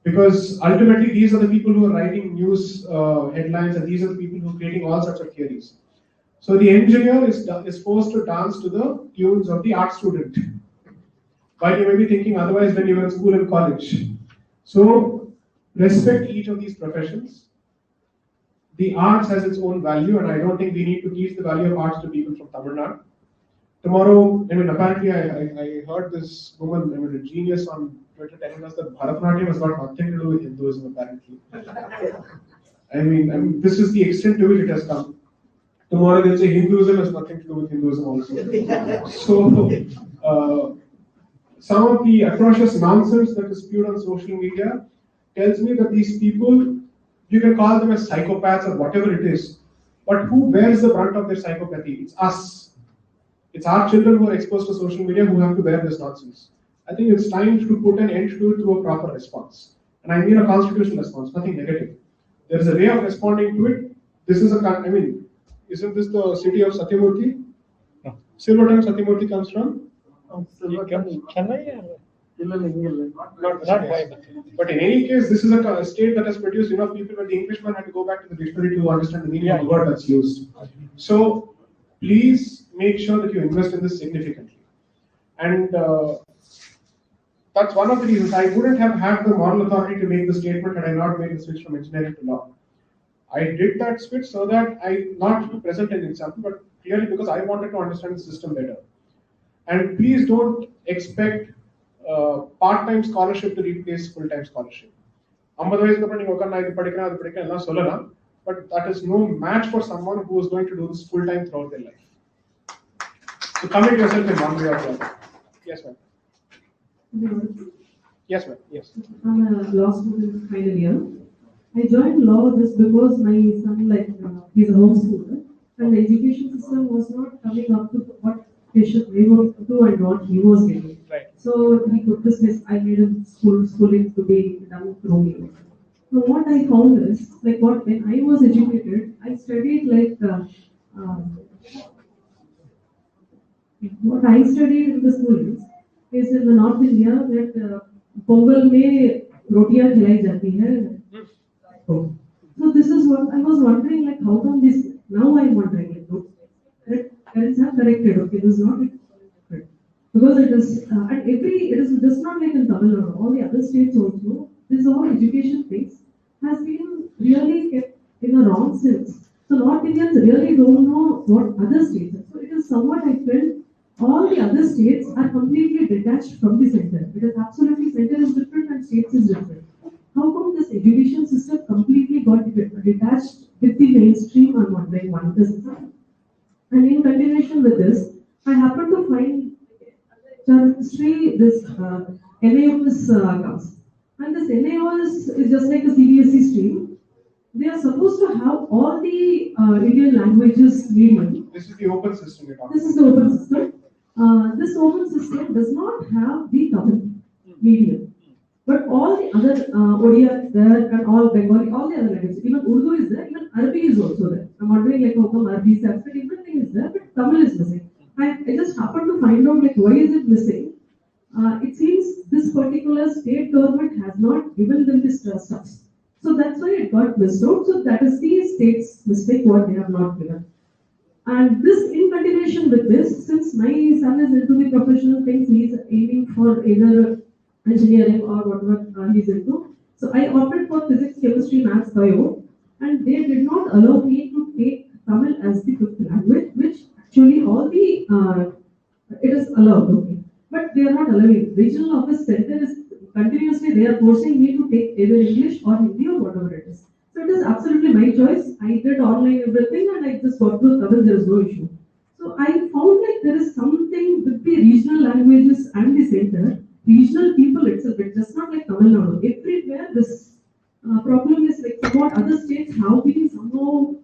Because ultimately these are the people who are writing news headlines, and these are the people who are creating all sorts of theories. So the engineer is forced to dance to the tunes of the art student. While you may be thinking otherwise when you were in school and college. So respect each of these professions. The arts has its own value, and I don't think we need to teach the value of arts to people from Tamil Nadu. Tomorrow, apparently I heard this woman, a genius on Twitter telling us that Bharatanatyam has got nothing to do with Hinduism, apparently. This is the extent to which it has come. Tomorrow they'll say Hinduism has nothing to do with Hinduism also. So, some of the atrocious nonsense that is spewed on social media tells me that these people, you can call them as psychopaths or whatever it is, but who bears the brunt of their psychopathy? It's us. It's our children who are exposed to social media who have to bear this nonsense. I think it's time to put an end to it through a proper response. And I mean a constitutional response, nothing negative. There is a way of responding to it. This is isn't this the city of Satyamurthy? No. Silverton Satyamurthy comes from? Chennai? Not but in any case, this is a state that has produced enough people where the Englishman had to go back to the dictionary to understand the meaning of the word that's used. So please make sure that you invest in this significantly. And that's one of the reasons I wouldn't have had the moral authority to make the statement had I not made the switch from engineering to law. I did that switch so that not to present an example, but clearly because I wanted to understand the system better. And please don't expect part-time scholarship to replace full-time scholarship. But that is no match for someone who is going to do this full-time throughout their life. So commit yourself in one way or the other. Yes, ma'am. Yes, ma'am. Yes. I'm a law student final year. I joined law just because my son, he's a homeschooler, and the education system was not coming up to what they should be able to do and what he was getting. Right. So he took this list. I made him schooling to be done through me. So what I found is, when I was educated, I studied what I studied in the school is in the North India that Pongal mein rotiyan khilai jati hai. So this is what I was wondering, how come this, now I'm wondering, parents have corrected, okay, this is not correct. Because it is, it is just not like in Tamil Nadu, all the other states also, this whole education things has been really kept in a wrong sense. So North Indians really don't know what other states are. So it is somewhat, I felt, all the other states are completely detached from the center. It is absolutely center is different and states is different. How come this education system completely got detached with the mainstream? I'm wondering one this. And in continuation with this, I happen to find history this NAOS comes. And this NAOS is just like a CBSE stream. They are supposed to have all the Indian languages medium. This is the open system you're talking This is the open system. This open system does not have the Tamil medium. But all the other Odia there and all Bengali, all the other languages, even Urdu is there, even Arabic is also there. I'm wondering like how come Arabic, Sanskrit, everything is there, but Tamil is missing. I just happened to find out like why is it missing. It seems this particular state government has not given them this stuff. So that's why it got missed out. So that is the state's mistake what they have not given. And this, in continuation with this, since my son is into the professional things, he is aiming for either engineering or whatever he's into. So I opted for physics, chemistry, maths, bio, and they did not allow me to take Tamil as the fifth language, which actually all the it is allowed, okay. But they are not allowing. Regional office center is continuously they are forcing me to take either English or Hindi or whatever it is. So it is absolutely my choice. I did online everything and I just got to Tamil, there is no issue. So I found like there is something with the regional languages and the center, regional people itself, it's just not like Tamil Nadu. Everywhere this problem is like somewhat other states have been somehow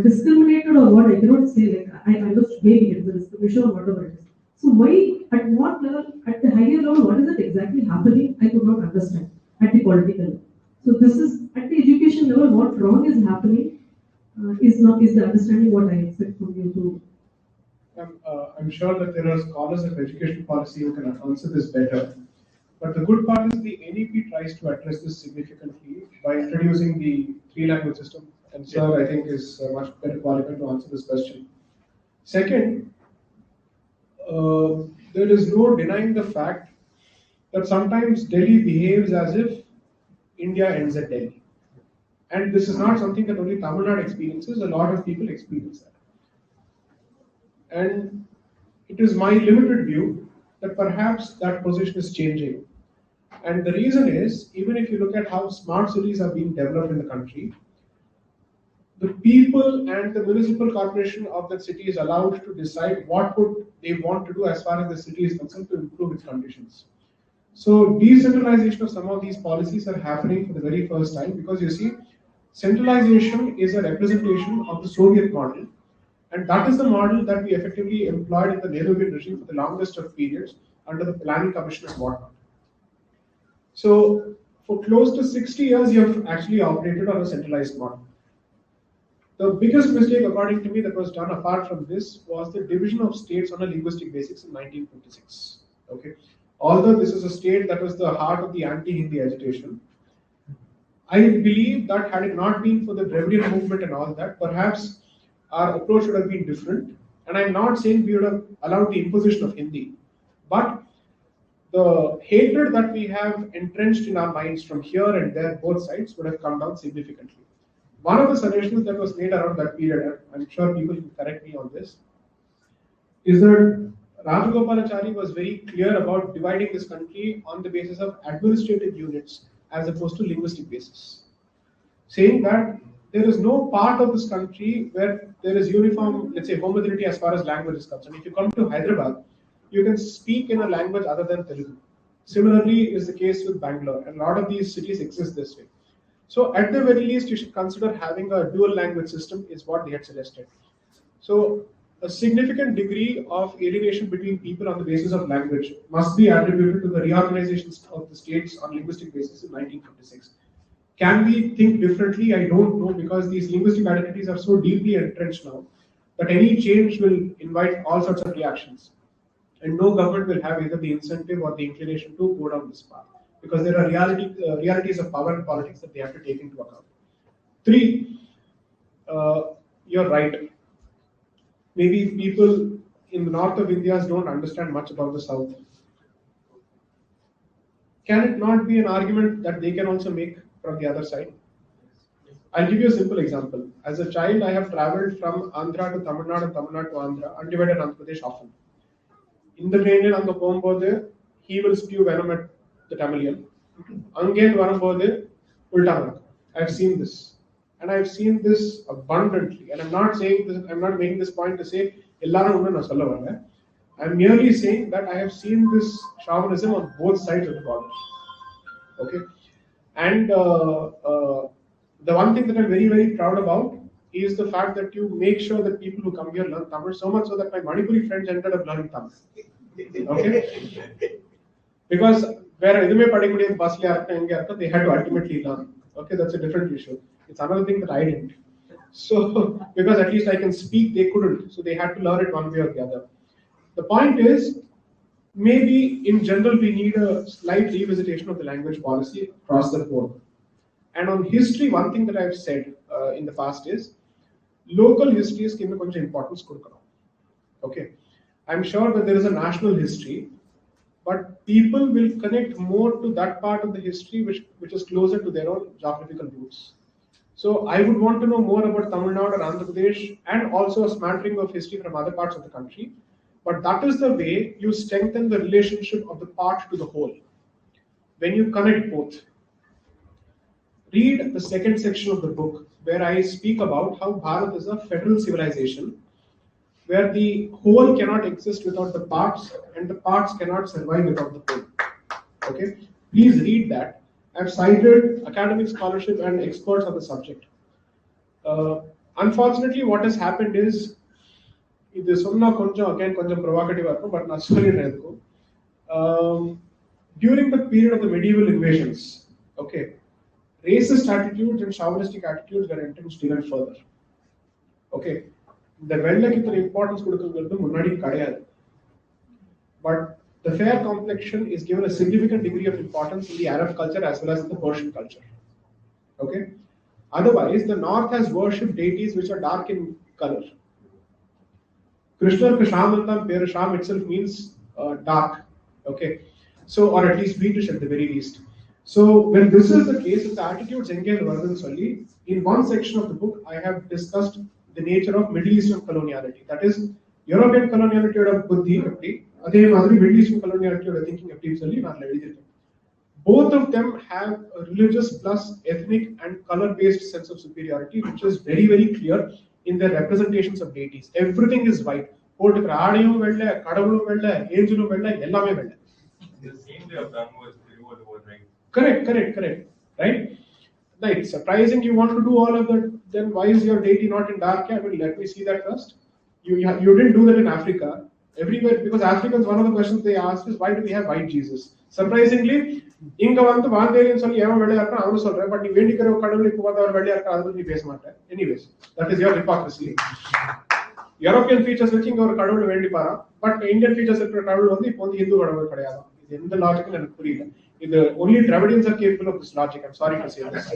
discriminated or what I cannot say, like I was maybe it's a discrimination or whatever it is. So why, at what level, at the higher level, what is it exactly happening? I could not understand at the political level. So this is at the education level, what wrong is happening is the understanding what I expect from you to. I'm sure that there are scholars of education policy who can answer this better. But the good part is the NEP tries to address this significantly by introducing the three-language system. And sir, I think, is much better qualified to answer this question. Second, there is no denying the fact that sometimes Delhi behaves as if India ends at Delhi. And this is not something that only Tamil Nadu experiences, a lot of people experience that. And it is my limited view that perhaps that position is changing. And the reason is, even if you look at how smart cities are being developed in the country, the people and the municipal corporation of that city is allowed to decide what would they want to do as far as the city is concerned to improve its conditions. So decentralization of some of these policies are happening for the very first time because you see, centralization is a representation of the Soviet model. And that is the model that we effectively employed in the Nehruvian regime for the longest of periods under the Planning Commission and whatnot. So for close to 60 years, you have actually operated on a centralized model. The biggest mistake, according to me, that was done apart from this was the division of states on a linguistic basis in 1956. Okay, although this is a state that was the heart of the anti-Hindi agitation, I believe that had it not been for the Dravidian movement and all that, perhaps our approach would have been different. And I'm not saying we would have allowed the imposition of Hindi, but the hatred that we have entrenched in our minds from here and there, both sides, would have come down significantly. One of the suggestions that was made around that period, and I'm sure people can correct me on this, is that Rajagopalachari was very clear about dividing this country on the basis of administrative units as opposed to linguistic basis, saying that there is no part of this country where there is uniform, let's say, homogeneity as far as language is concerned. If you come to Hyderabad, you can speak in a language other than Telugu. Similarly is the case with Bangalore, and a lot of these cities exist this way. So at the very least, you should consider having a dual language system is what they had suggested. So a significant degree of alienation between people on the basis of language must be attributed to the reorganization of the states on linguistic basis in 1956. Can we think differently? I don't know, because these linguistic identities are so deeply entrenched now that any change will invite all sorts of reactions. And no government will have either the incentive or the inclination to go down this path, because there are realities of power and politics that they have to take into account. Three, you're right. Maybe people in the north of India don't understand much about the south. Can it not be an argument that they can also make from the other side? I'll give you a simple example. As a child, I have traveled from Andhra to Tamil Nadu and Tamil Nadu to Andhra, undivided Andhra Pradesh often. In the train அங்க போகும்போது he will spew venom at the Tamilian. அங்கேருந்து வரும்போது உல்டா நடக்கும். I've seen this. And I've seen this abundantly. And I'm not saying this, I'm not making this point to say எல்லாரும் ஒண்ணு நான் சொல்ல வரல. I'm merely saying that I have seen this chauvinism on both sides of the border. Okay? And the one thing that I'm very, very proud about is the fact that you make sure that people who come here learn Tamil, so much so that my Manipuri friends ended up learning Tamil. Okay? Because where எதுவுமே படிக்க முடியாது பஸ்ல இருக்க எங்க இருக்க they had to ultimately learn. Okay, that's a different issue. It's another thing that I didn't. So because at least I can speak, they couldn't. So they had to learn it one way or the other. The point is, maybe in general we need a slight revisitation of the language policy across the board. And on history, one thing that I've said in the past is local histories give a கொஞ்சம் importance கொடுக்கணும். Okay, I'm sure that there is a national history, but people will connect more to that part of the history which is closer to their own geographical roots. So I would want to know more about Tamil Nadu or Andhra Pradesh and also a smattering of history from other parts of the country. But that is the way you strengthen the relationship of the part to the whole. When you connect both. Read the second section of the book where I speak about how Bharat is a federal civilization where the whole cannot exist without the parts and the parts cannot survive without the whole. Okay? Please read that. I've cited academic scholarship and experts on the subject. Unfortunately, what has happened is, இது சொன்னா கொஞ்சம் again கொஞ்சம் provocative இருக்கும், but நான் சொல்லிடுறேன் இதுக்கும். During the period of the medieval invasions, okay, racist attitudes and chauvinistic attitudes were entrenched even further. Okay, the வெள்ளைக்கு இத்தனை importance கொடுக்குங்கிறது முன்னாடி கிடையாது. But the fair complexion is given a significant degree of importance in the Arab culture as well as in the Persian culture. Okay? Otherwise, the North has worshipped deities which are dark in color. Krishna Sham itself means dark. Okay? So, or at least British at the very least. So, when this is the case, if the attitudes engage Vardhan Sali, in one section of the book, I have discussed the nature of Middle Eastern coloniality. That is, European coloniality of Buddhi, அதே மாதிரி Middle Eastern coloniality of thinking அப்படின்னு சொல்லி நான் எழுதியிருக்கேன். Both of them have a religious plus ethnic and color-based sense of superiority, which is very, very clear in their representations of deities. Everything is white. போட்டுக்கிற ஆடையும் வெள்ளை, கடவுளும் வெள்ளை, ஏஞ்சலும் வெள்ளை, எல்லாமே வெள்ளை. The same they have done was Thiruvalluvar, right? Correct. Right? Right. Surprising you want to do all of that, then why is your deity not in dark? I mean, let me see that first. You didn't do that in Africa. Everywhere, because Africans, one of the questions they asked is, why do we have white Jesus? Surprisingly, இங்க வந்து வாந்தேரின்னு சொல்லி ஏன் வெள்ளையா இருக்கா அவனு சொல்றேன், but நீ வேண்டிக்கிற கடவுள் இப்போ வந்து அவர் வெள்ளையா இருக்கா அது நீ பேச மாட்டேன். Anyways, that is your hypocrisy. European features வச்சு இங்க ஒரு கடவுள் வேண்டிப்பாரா, பட் இந்தியன் features இருக்கிற கடவுள் வந்து இப்போ வந்து இந்து கடவுள் கிடையாது. இது எந்த லாஜிக்னு எனக்கு புரியல. இது only Dravidians are capable of this logic. I'm sorry to say this.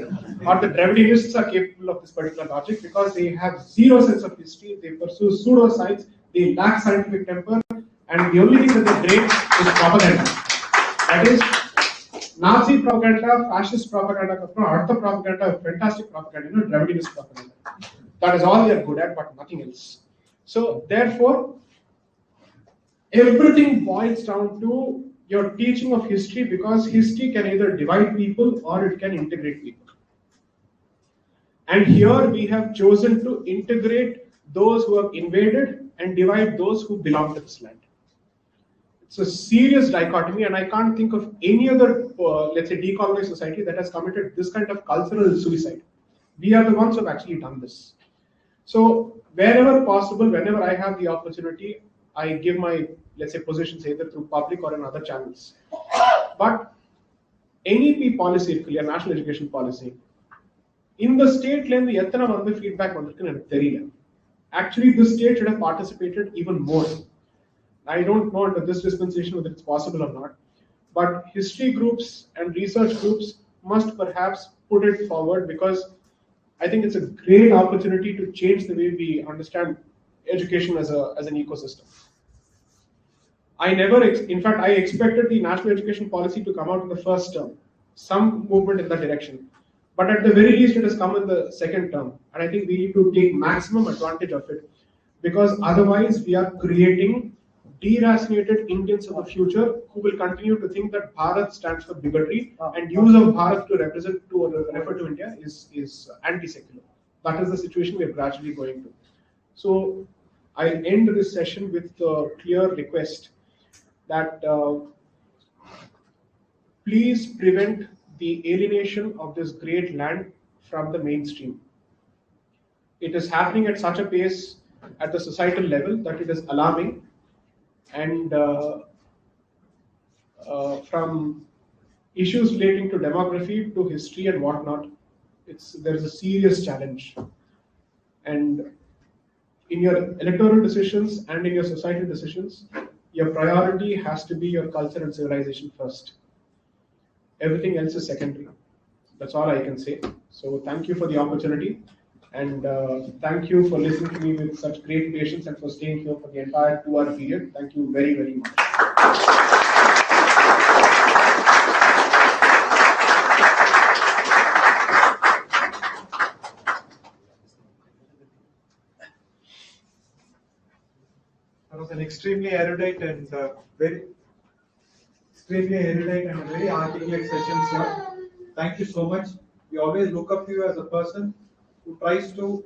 Or the Dravidianists are capable of this particular logic because they have zero sense of history. They pursue pseudoscience. They lack scientific temper, and the only thing that they break is propaganda. That is Nazi propaganda, fascist propaganda, Artha propaganda, fantastic propaganda, Dravidianist propaganda. That is all they are good at, but nothing else. So, therefore, everything boils down to your teaching of history, because history can either divide people or it can integrate people. And here we have chosen to integrate those who have invaded and divide those who belong to this land. It's a serious dichotomy, and I can't think of any other, let's say, decolonized society that has committed this kind of cultural suicide. We are the ones who have actually done this. So, wherever possible, whenever I have the opportunity, I give my, let's say, positions either through public or in other channels. But NEP policy, national education policy, in the state, எத்தனை வந்து feedback வந்திருக்குன்னு எனக்கு தெரியல. Actually, this state should have participated even more. I don't know under this dispensation whether it's possible or not, but history groups and research groups must perhaps put it forward, because I think it's a great opportunity to change the way we understand education as an ecosystem. In fact, I expected the national education policy to come out in the first term, some movement in that direction. But at the very least, it has come in the second term. And I think we need to take maximum advantage of it, because otherwise we are creating deracinated Indians of the future who will continue to think that Bharat stands for bigotry and use of Bharat to refer to India is anti-secular. That is the situation we are gradually going to. So I end this session with a clear request that please prevent the alienation of this great land from the mainstream. It is happening at such a pace at the societal level that it is alarming, and from issues relating to demography to history and whatnot, there is a serious challenge. And in your electoral decisions and in your societal decisions, your priority has to be your culture and civilization first. Everything else is secondary. That's all I can say. So thank you for the opportunity, and thank you for listening to me with such great patience and for staying here for the entire 2-hour period. Thank you very, very much. That was an extremely erudite and very articulate session, sir. Thank you so much. We always look up to you as a person who tries to,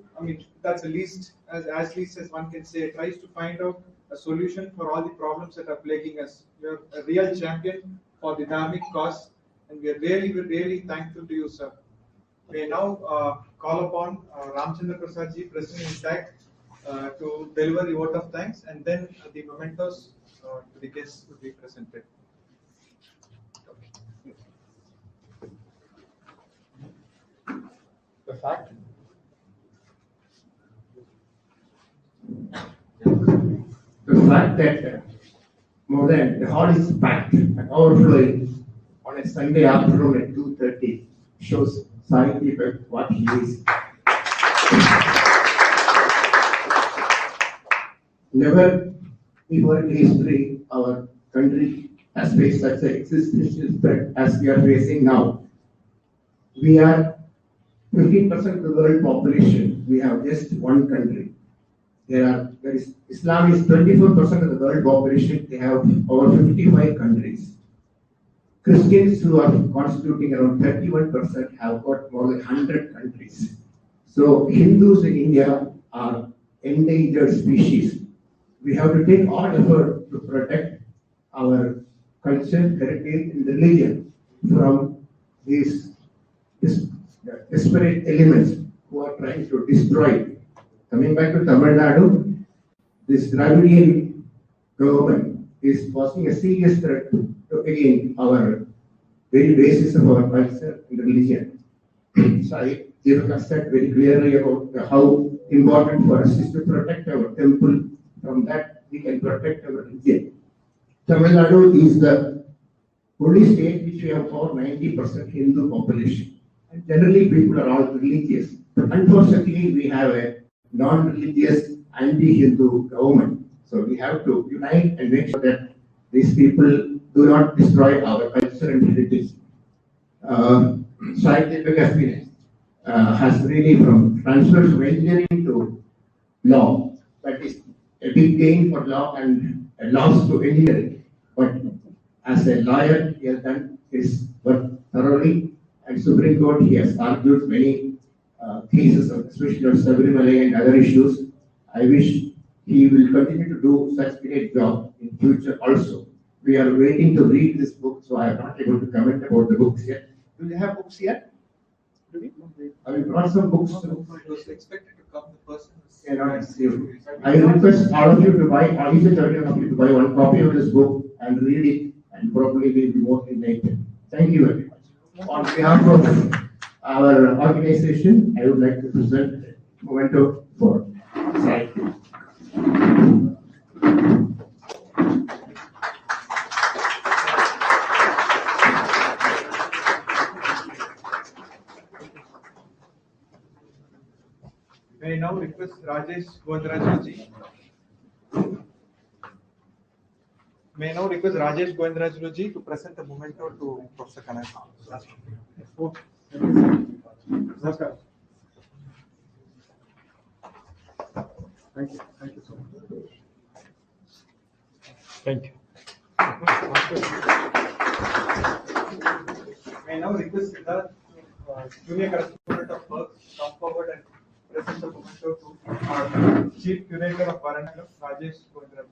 that's the least, as least as one can say, tries to find out a solution for all the problems that are plaguing us. You're a real champion for the dharmic cause, and we are really thankful to you, sir. We now call upon Ramchandra Prasad ji, President-elect, to deliver the vote of thanks, and then the mementos to the guests will be presented. The fact that more than the hall is packed and overflowing on a Sunday afternoon at 2:30 shows Sai Deepak what he is. Never before in history our country has faced such an existential threat as we are facing now. We are 15% of the world population. We have just one country. Islam is 24% of the world population. They have over 55 countries. Christians, who are constituting around 31%, have got more than 100 countries. So Hindus in India are endangered species. We have to take all effort to protect our culture, heritage, and religion from these desperate elements who are trying to destroy. Coming back to Tamil Nadu, this Dravidian government is posing a serious threat to again our very basis of our culture and religion. So I said very clearly about how important for us is to protect our temple. From that we can protect our religion. Tamil Nadu is the only state which we have over 90% Hindu population. And generally people are all religious. But unfortunately we have a non-religious anti-Hindu government. So we have to unite and make sure that these people do not destroy our culture and heritage. Sai Deepak has really from transferred from engineering to law. That is a big gain for law and a loss to engineering. But as a lawyer, he has done his work thoroughly. And Supreme Court, he has argued many cases, especially on Sabarimala and other issues. I wish he will continue to do such great job in future also. We are waiting to read this book, so I am not able to comment about the books yet. Do they have books yet? Do we? Have you brought some books? It was expected to come the person. I request all of you to buy, each and every one of you to buy one copy of this book and read it, and probably will be more enlightened. Thank you very much. On behalf of our organization, I would like to present Memento for Sai. May I now request Rajesh Govindarajulu. May I now request Rajesh Govindarajulu to present a memento to Professor Kannan. Thank you so much. Thank you. May I now request Siddharth, junior correspondent of Perk, come forward and present the memento to our chief curator of Varanta, Rajesh Govindraj.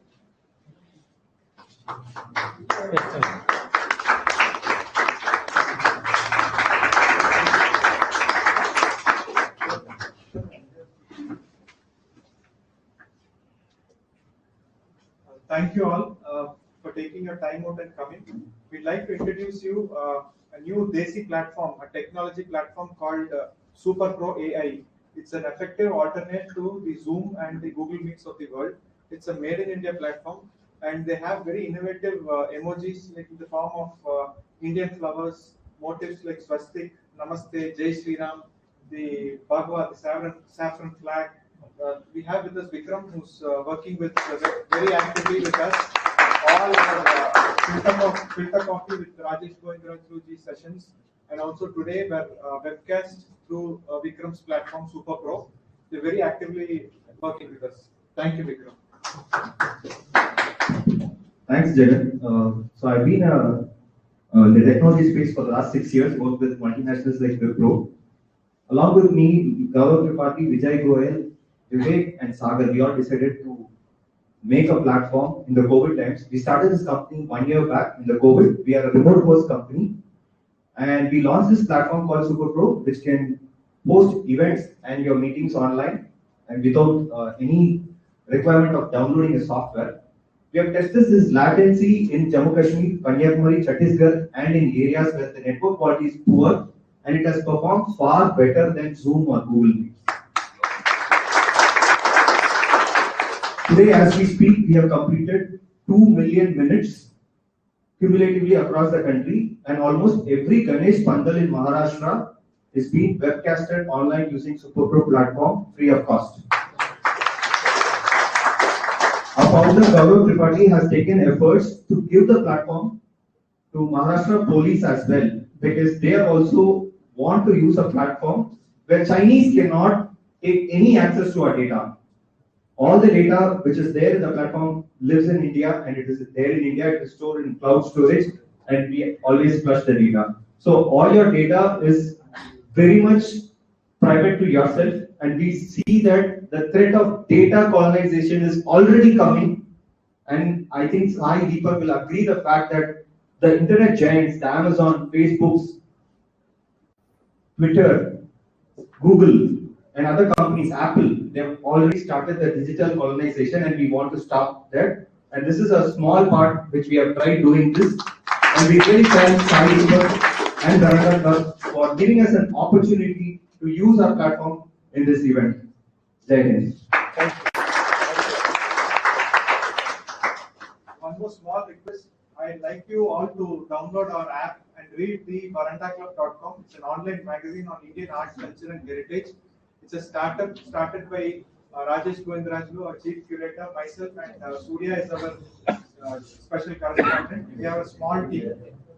Thank you all for taking your time out and coming. We'd like to introduce you a new Desi platform, a technology platform called Super Pro AI. It's an effective alternate to the Zoom and the Google Meets of the world. It's a made in India platform, and they have very innovative emojis like in the form of Indian flowers, motifs like swastik, namaste, Jai Shri Ram, the Bhagwa, the saffron flag. We have with us Vikram, who's working with very actively with us. All our filter coffee with Rajesh Govindraj through these sessions, and also today we're webcast through Vikram's platform Super Pro. They're very actively working with us. Thank you, Vikram. Thanks, Jagan. So I've been in the technology space for the last 6 years, worked with multinationals like Wipro. Along with me, Gaurav Tripathi, Vijay Goyal, Vivek and Sagar, we all decided to make a platform in the COVID times. We started this company 1 year back in the COVID. We are a remote host company, and we launched this platform called Super Pro, which can host events and your meetings online and without any requirement of downloading a software. We have tested this latency in Jammu Kashmir, Kanyakumari, Chhattisgarh, and in areas where the network quality is poor, and it has performed far better than Zoom or Google Meet. Today, as we speak, we have completed 2 million minutes cumulatively across the country, and almost every Ganesh Pandal in Maharashtra is being webcasted online using Super Pro platform free of cost. Our founder Gaurav Tripathi has taken efforts to give the platform to Maharashtra police as well, because they also want to use a platform where Chinese cannot take any access to our data. All the data which is there in the platform lives in India, and it is there in India, it is stored in cloud storage, and we always flush the data. So all your data is very much private to yourself, and we see that the threat of data colonization is already coming. And I think Sai Deepak will agree the fact that the internet giants, the Amazon, Facebooks, Twitter, Google, and other companies, Apple, they have already started the digital colonization, and we want to stop that. And this is a small part which we have tried doing this. And we really thank Sai Deepak and Varanta Club for giving us an opportunity to use our platform in this event. Jai Hind. Thank you. One more small request. I'd like you all to download our app and read the varantaclub.com. It's an online magazine on Indian arts, culture, and heritage. It's a startup started by Rajesh Govindraju, our chief curator, myself, and Surya is our special correspondent. We have a small team.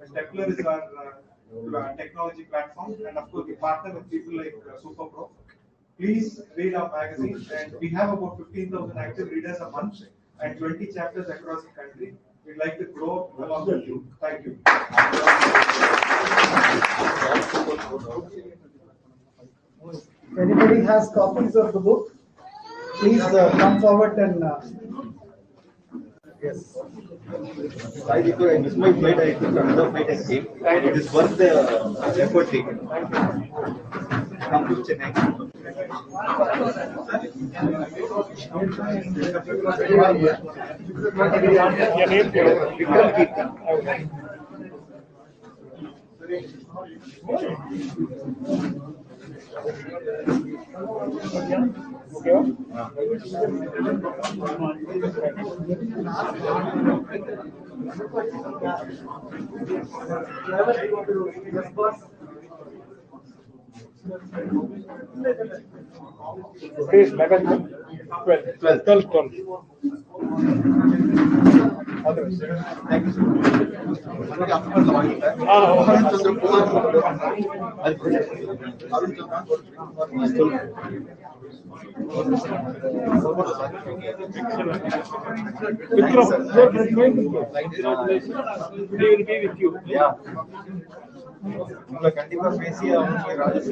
Stepler is our technology platform, and of course, we partner with people like Super Pro. Please read our magazine, and we have about 15,000 active readers a month and 20 chapters across the country. We'd like to grow along with you. Thank you. Anybody has copies of the book? Please come forward and yes. I missed my flight. I took another flight and came. It is worth the effort taken. Come to Chennai. Please, 11, 12. Thank you so much. உங்களை கண்டிப்பா பேசி அவங்க ராஜேஷ்